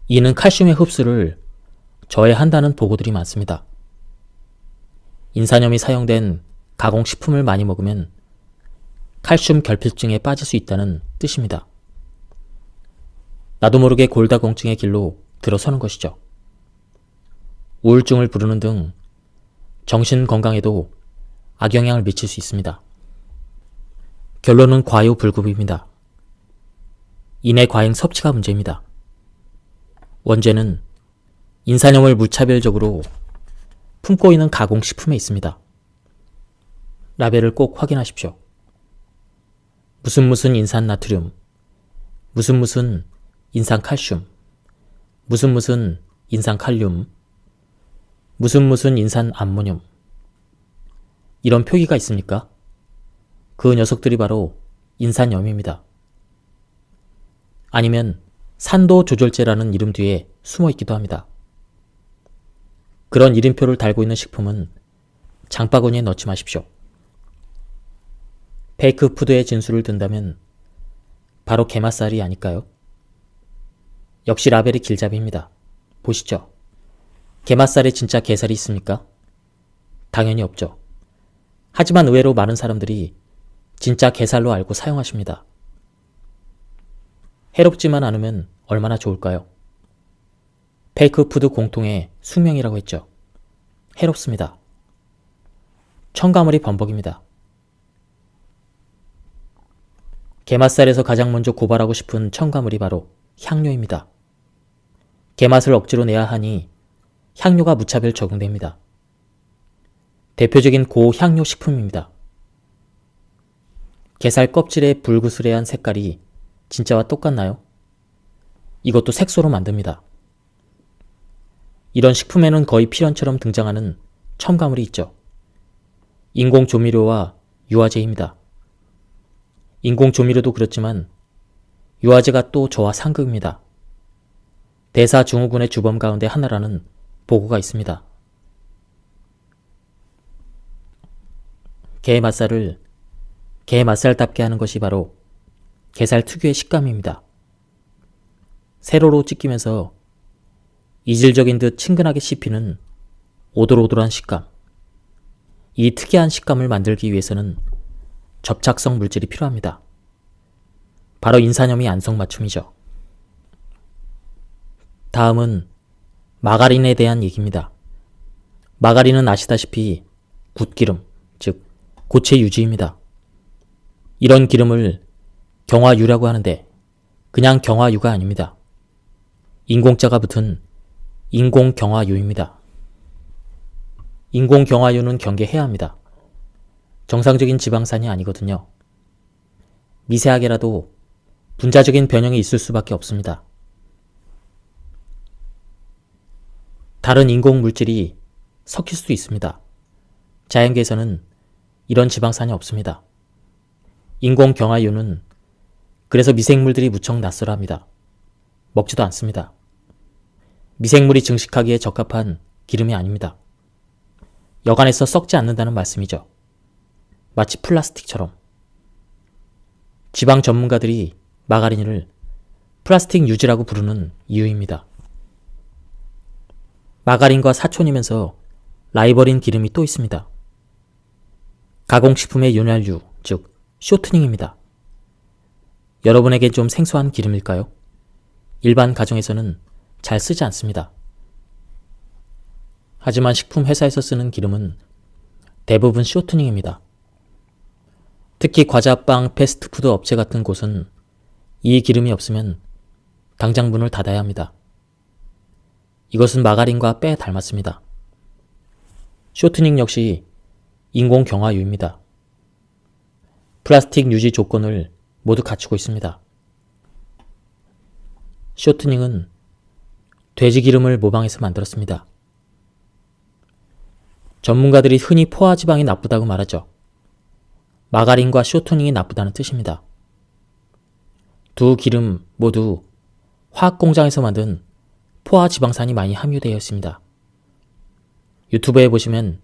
인은 칼슘의 흡수를 저해한다는 보고들이 많습니다. 인산염이 사용된 가공식품을 많이 먹으면 칼슘 결핍증에 빠질 수 있다는 뜻입니다. 나도 모르게 골다공증의 길로 들어서는 것이죠. 우울증을 부르는 등 정신 건강에도 악영향을 미칠 수 있습니다. 결론은 과유불급입니다. 인의 과잉 섭취가 문제입니다. 원죄는 인산염을 무차별적으로 품고 있는 가공식품에 있습니다. 라벨을 꼭 확인하십시오. 무슨 인산나트륨, 무슨 인산칼슘, 무슨 인산칼륨, 무슨 인산암모늄. 이런 표기가 있습니까? 그 녀석들이 바로 인산염입니다. 아니면 산도 조절제라는 이름 뒤에 숨어 있기도 합니다. 그런 이름표를 달고 있는 식품은 장바구니에 넣지 마십시오. 페이크 푸드의 진수를 든다면 바로 게맛살이 아닐까요? 역시 라벨이 길잡이입니다. 보시죠. 게맛살에 진짜 게살이 있습니까? 당연히 없죠. 하지만 의외로 많은 사람들이 진짜 게살로 알고 사용하십니다. 해롭지만 않으면 얼마나 좋을까요? 페이크푸드 공통의 숙명이라고 했죠. 해롭습니다. 첨가물이 범벅입니다. 게맛살에서 가장 먼저 고발하고 싶은 첨가물이 바로 향료입니다. 게맛을 억지로 내야 하니 향료가 무차별 적용됩니다. 대표적인 고향료 식품입니다. 게살 껍질의 불그스레한 색깔이 진짜와 똑같나요? 이것도 색소로 만듭니다. 이런 식품에는 거의 필연처럼 등장하는 첨가물이 있죠. 인공 조미료와 유화제입니다. 인공 조미료도 그렇지만 유화제가 또 저와 상극입니다. 대사증후군의 주범 가운데 하나라는 보고가 있습니다. 게 맛살을 게 맛살답게 하는 것이 바로 게살 특유의 식감입니다. 세로로 찢기면서 이질적인 듯 친근하게 씹히는 오돌오돌한 식감. 이 특이한 식감을 만들기 위해서는 접착성 물질이 필요합니다. 바로 인산염이 안성맞춤이죠. 다음은 마가린에 대한 얘기입니다. 마가린은 아시다시피 굿기름, 즉 고체 유지입니다. 이런 기름을 경화유라고 하는데 그냥 경화유가 아닙니다. 인공자가 붙은 인공경화유입니다. 인공경화유는 경계해야 합니다. 정상적인 지방산이 아니거든요. 미세하게라도 분자적인 변형이 있을 수밖에 없습니다. 다른 인공물질이 섞일 수도 있습니다. 자연계에서는 이런 지방산이 없습니다. 인공경화유는 그래서 미생물들이 무척 낯설어합니다. 먹지도 않습니다. 미생물이 증식하기에 적합한 기름이 아닙니다. 여간에서 썩지 않는다는 말씀이죠. 마치 플라스틱처럼. 지방 전문가들이 마가린을 플라스틱 유지라고 부르는 이유입니다. 마가린과 사촌이면서 라이벌인 기름이 또 있습니다. 가공식품의 윤활유, 즉 쇼트닝입니다. 여러분에게 좀 생소한 기름일까요? 일반 가정에서는 잘 쓰지 않습니다. 하지만 식품 회사에서 쓰는 기름은 대부분 쇼트닝입니다. 특히 과자, 빵, 패스트푸드 업체 같은 곳은 이 기름이 없으면 당장 문을 닫아야 합니다. 이것은 마가린과 꽤 닮았습니다. 쇼트닝 역시 인공경화유입니다. 플라스틱 유지 조건을 모두 갖추고 있습니다. 쇼트닝은 돼지 기름을 모방해서 만들었습니다. 전문가들이 흔히 포화지방이 나쁘다고 말하죠. 마가린과 쇼트닝이 나쁘다는 뜻입니다. 두 기름 모두 화학공장에서 만든 포화지방산이 많이 함유되어 있습니다. 유튜브에 보시면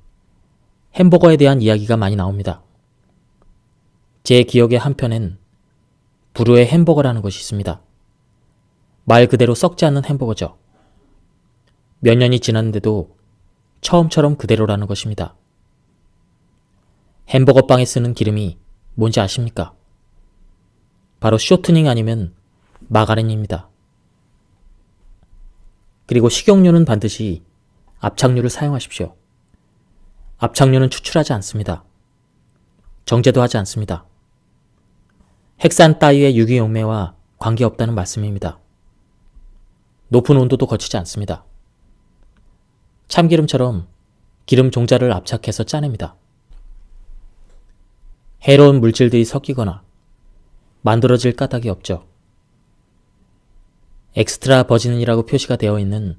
햄버거에 대한 이야기가 많이 나옵니다. 제 기억의 한편엔 불후의 햄버거라는 것이 있습니다. 말 그대로 썩지 않는 햄버거죠. 몇 년이 지났는데도 처음처럼 그대로라는 것입니다. 햄버거 빵에 쓰는 기름이 뭔지 아십니까? 바로 쇼트닝 아니면 마가린입니다. 그리고 식용유는 반드시 압착유를 사용하십시오. 압착유는 추출하지 않습니다. 정제도 하지 않습니다. 핵산 따위의 유기용매와 관계없다는 말씀입니다. 높은 온도도 거치지 않습니다. 참기름처럼 기름 종자를 압착해서 짜냅니다. 해로운 물질들이 섞이거나 만들어질 까닭이 없죠. 엑스트라 버진이라고 표시가 되어 있는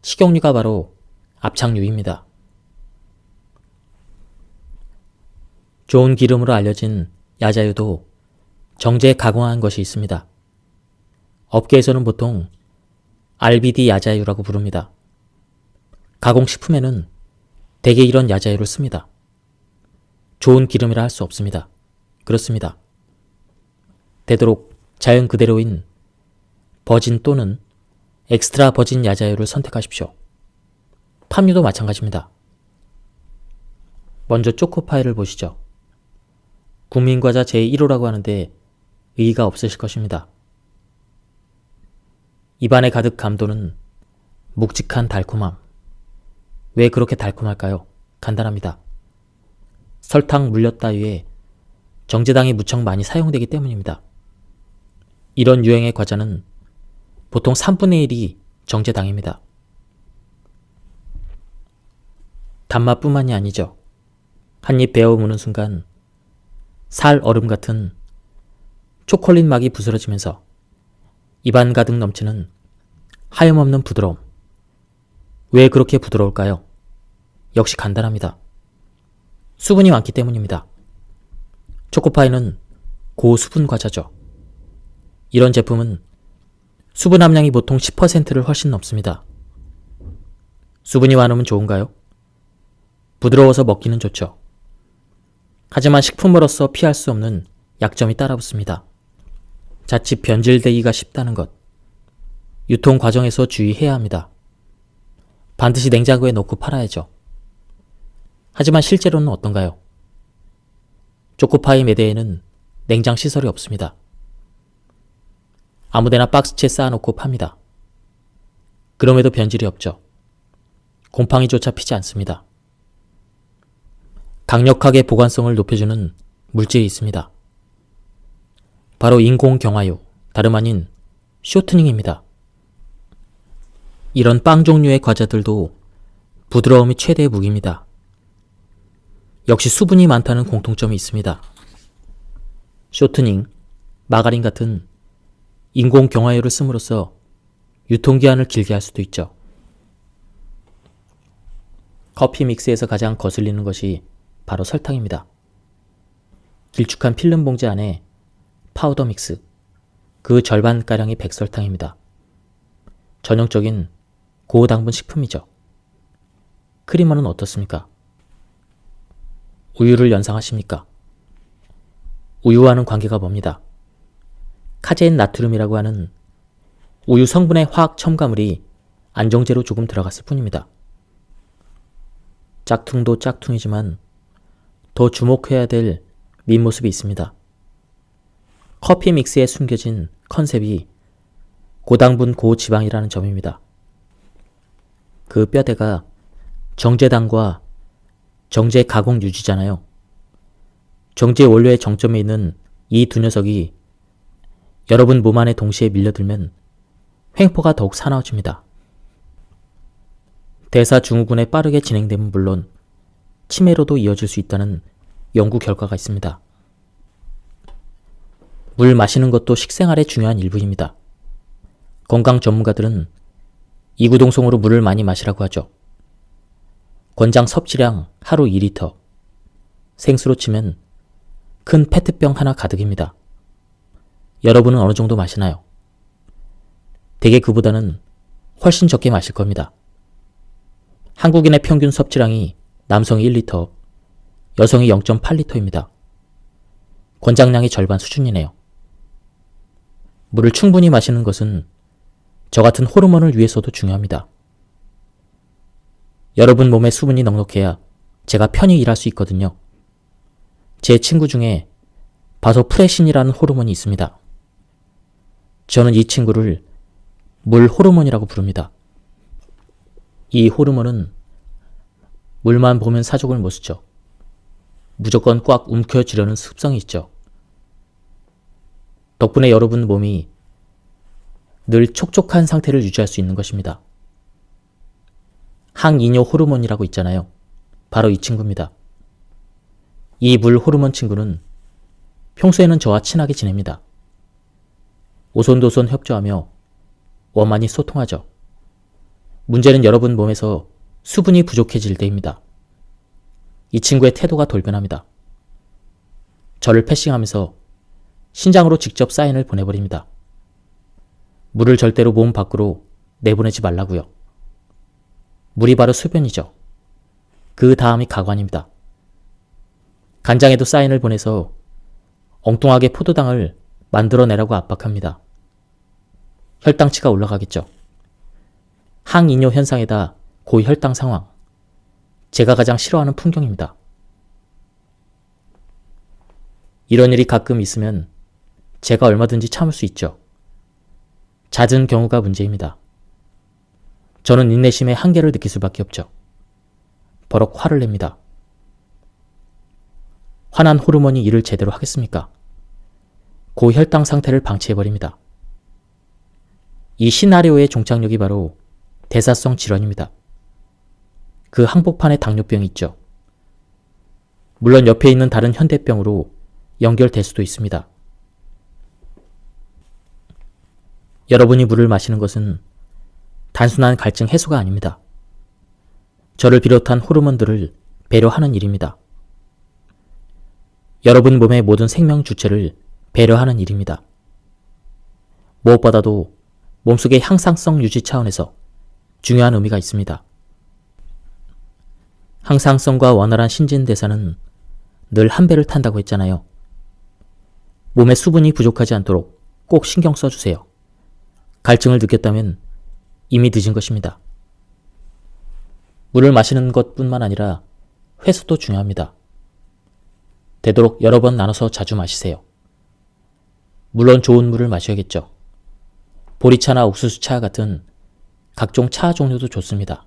식용유가 바로 압착유입니다. 좋은 기름으로 알려진 야자유도 정제 가공한 것이 있습니다. 업계에서는 보통 RBD 야자유라고 부릅니다. 가공식품에는 대개 이런 야자유를 씁니다. 좋은 기름이라 할 수 없습니다. 그렇습니다. 되도록 자연 그대로인 버진 또는 엑스트라 버진 야자유를 선택하십시오. 팜유도 마찬가지입니다. 먼저 초코파이를 보시죠. 국민과자 제1호라고 하는데 의의가 없으실 것입니다. 입안에 가득 감도는 묵직한 달콤함. 왜 그렇게 달콤할까요? 간단합니다. 설탕 물엿 따위에 정제당이 무척 많이 사용되기 때문입니다. 이런 유형의 과자는 보통 3분의 1이 정제당입니다. 단맛뿐만이 아니죠. 한입 베어 무는 순간 살 얼음 같은 초콜릿 막이 부스러지면서 입안 가득 넘치는 하염없는 부드러움. 왜 그렇게 부드러울까요? 역시 간단합니다. 수분이 많기 때문입니다. 초코파이는 고수분 과자죠. 이런 제품은 수분 함량이 보통 10%를 훨씬 넘습니다. 수분이 많으면 좋은가요? 부드러워서 먹기는 좋죠. 하지만 식품으로서 피할 수 없는 약점이 따라붙습니다. 자칫 변질되기가 쉽다는 것. 유통 과정에서 주의해야 합니다. 반드시 냉장고에 넣고 팔아야죠. 하지만 실제로는 어떤가요? 초코파이 매대에는 냉장 시설이 없습니다. 아무데나 박스채 쌓아놓고 팝니다. 그럼에도 변질이 없죠. 곰팡이조차 피지 않습니다. 강력하게 보관성을 높여주는 물질이 있습니다. 바로 인공경화유, 다름 아닌 쇼트닝입니다. 이런 빵 종류의 과자들도 부드러움이 최대의 무기입니다. 역시 수분이 많다는 공통점이 있습니다. 쇼트닝, 마가린 같은 인공경화유를 씀으로써 유통기한을 길게 할 수도 있죠. 커피 믹스에서 가장 거슬리는 것이 바로 설탕입니다. 길쭉한 필름 봉지 안에 파우더 믹스, 그 절반가량이 백설탕입니다. 전형적인 고당분 식품이죠. 크리머는 어떻습니까? 우유를 연상하십니까? 우유와는 관계가 멉니다. 카제인 나트륨이라고 하는 우유 성분의 화학 첨가물이 안정제로 조금 들어갔을 뿐입니다. 짝퉁도 짝퉁이지만 더 주목해야 될 밑모습이 있습니다. 커피 믹스에 숨겨진 컨셉이 고당분 고지방이라는 점입니다. 그 뼈대가 정제당과 정제 가공 유지잖아요. 정제 원료의 정점에 있는 이 두 녀석이 여러분 몸 안에 동시에 밀려들면 횡포가 더욱 사나워집니다. 대사증후군에 빠르게 진행되면 물론 치매로도 이어질 수 있다는 연구 결과가 있습니다. 물 마시는 것도 식생활의 중요한 일부입니다. 건강 전문가들은 이구동성으로 물을 많이 마시라고 하죠. 권장 섭취량 하루 2리터, 생수로 치면 큰 페트병 하나 가득입니다. 여러분은 어느 정도 마시나요? 대개 그보다는 훨씬 적게 마실 겁니다. 한국인의 평균 섭취량이 남성이 1리터, 여성이 0.8리터입니다. 권장량의 절반 수준이네요. 물을 충분히 마시는 것은 저 같은 호르몬을 위해서도 중요합니다. 여러분 몸에 수분이 넉넉해야 제가 편히 일할 수 있거든요. 제 친구 중에 바소프레신이라는 호르몬이 있습니다. 저는 이 친구를 물 호르몬이라고 부릅니다. 이 호르몬은 물만 보면 사족을 못 쓰죠. 무조건 꽉 움켜쥐려는 습성이 있죠. 덕분에 여러분 몸이 늘 촉촉한 상태를 유지할 수 있는 것입니다. 항이뇨 호르몬이라고 있잖아요. 바로 이 친구입니다. 이 물 호르몬 친구는 평소에는 저와 친하게 지냅니다. 오손도손 협조하며 원만히 소통하죠. 문제는 여러분 몸에서 수분이 부족해질 때입니다. 이 친구의 태도가 돌변합니다. 저를 패싱하면서 신장으로 직접 사인을 보내버립니다. 물을 절대로 몸 밖으로 내보내지 말라고요. 물이 바로 소변이죠. 그 다음이 가관입니다. 간장에도 사인을 보내서 엉뚱하게 포도당을 만들어내라고 압박합니다. 혈당치가 올라가겠죠. 항이뇨 현상에다 고혈당 상황. 제가 가장 싫어하는 풍경입니다. 이런 일이 가끔 있으면 제가 얼마든지 참을 수 있죠. 잦은 경우가 문제입니다. 저는 인내심의 한계를 느낄 수밖에 없죠. 버럭 화를 냅니다. 화난 호르몬이 일을 제대로 하겠습니까? 고혈당 상태를 방치해버립니다. 이 시나리오의 종착역이 바로 대사성 질환입니다. 그 항복판에 당뇨병이 있죠. 물론 옆에 있는 다른 현대병으로 연결될 수도 있습니다. 여러분이 물을 마시는 것은 단순한 갈증 해소가 아닙니다. 저를 비롯한 호르몬들을 배려하는 일입니다. 여러분 몸의 모든 생명 주체를 배려하는 일입니다. 무엇보다도 몸속의 향상성 유지 차원에서 중요한 의미가 있습니다. 항상성과 원활한 신진대사는 늘 한 배를 탄다고 했잖아요. 몸에 수분이 부족하지 않도록 꼭 신경 써주세요. 갈증을 느꼈다면 이미 늦은 것입니다. 물을 마시는 것뿐만 아니라 회수도 중요합니다. 되도록 여러 번 나눠서 자주 마시세요. 물론 좋은 물을 마셔야겠죠. 보리차나 옥수수차 같은 각종 차 종류도 좋습니다.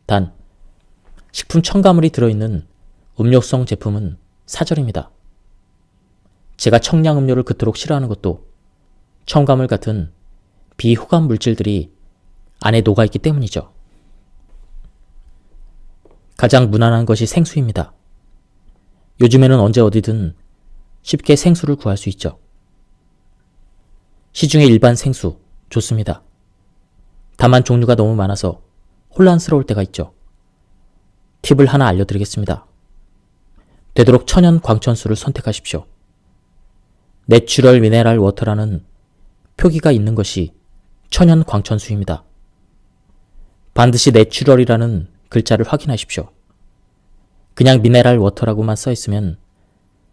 단, 식품 첨가물이 들어있는 음료성 제품은 사절입니다. 제가 청량음료를 그토록 싫어하는 것도 첨가물 같은 비호감 물질들이 안에 녹아있기 때문이죠. 가장 무난한 것이 생수입니다. 요즘에는 언제 어디든 쉽게 생수를 구할 수 있죠. 시중의 일반 생수 좋습니다. 다만 종류가 너무 많아서 혼란스러울 때가 있죠. 팁을 하나 알려드리겠습니다. 되도록 천연 광천수를 선택하십시오. 내추럴 미네랄 워터라는 표기가 있는 것이 천연 광천수입니다. 반드시 내추럴이라는 글자를 확인하십시오. 그냥 미네랄 워터라고만 써있으면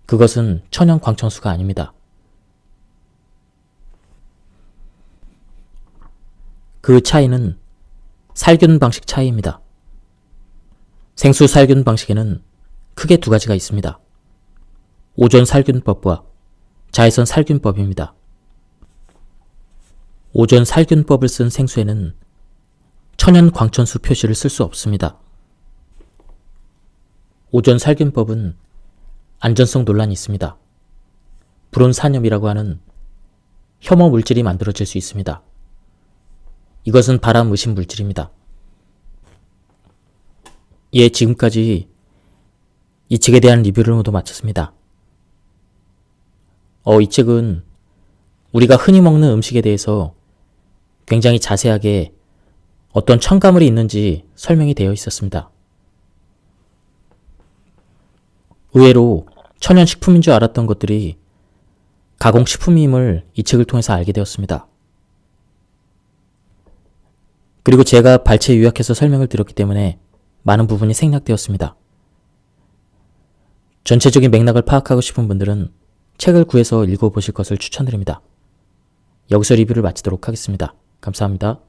그것은 천연 광천수가 아닙니다. 그 차이는 살균 방식 차이입니다. 생수 살균 방식에는 크게 두 가지가 있습니다. 오존 살균법과 자외선 살균법입니다. 오존 살균법을 쓴 생수에는 천연 광천수 표시를 쓸 수 없습니다. 오존 살균법은 안전성 논란이 있습니다. 불온산염이라고 하는 혐오 물질이 만들어질 수 있습니다. 이것은 발암 의심 물질입니다. 예, 지금까지 이 책에 대한 리뷰를 모두 마쳤습니다. 이 책은 우리가 흔히 먹는 음식에 대해서 굉장히 자세하게 어떤 첨가물이 있는지 설명이 되어 있었습니다. 의외로 천연식품인 줄 알았던 것들이 가공식품임을 이 책을 통해서 알게 되었습니다. 그리고 제가 발췌 요약해서 설명을 드렸기 때문에 많은 부분이 생략되었습니다. 전체적인 맥락을 파악하고 싶은 분들은 책을 구해서 읽어보실 것을 추천드립니다. 여기서 리뷰를 마치도록 하겠습니다. 감사합니다.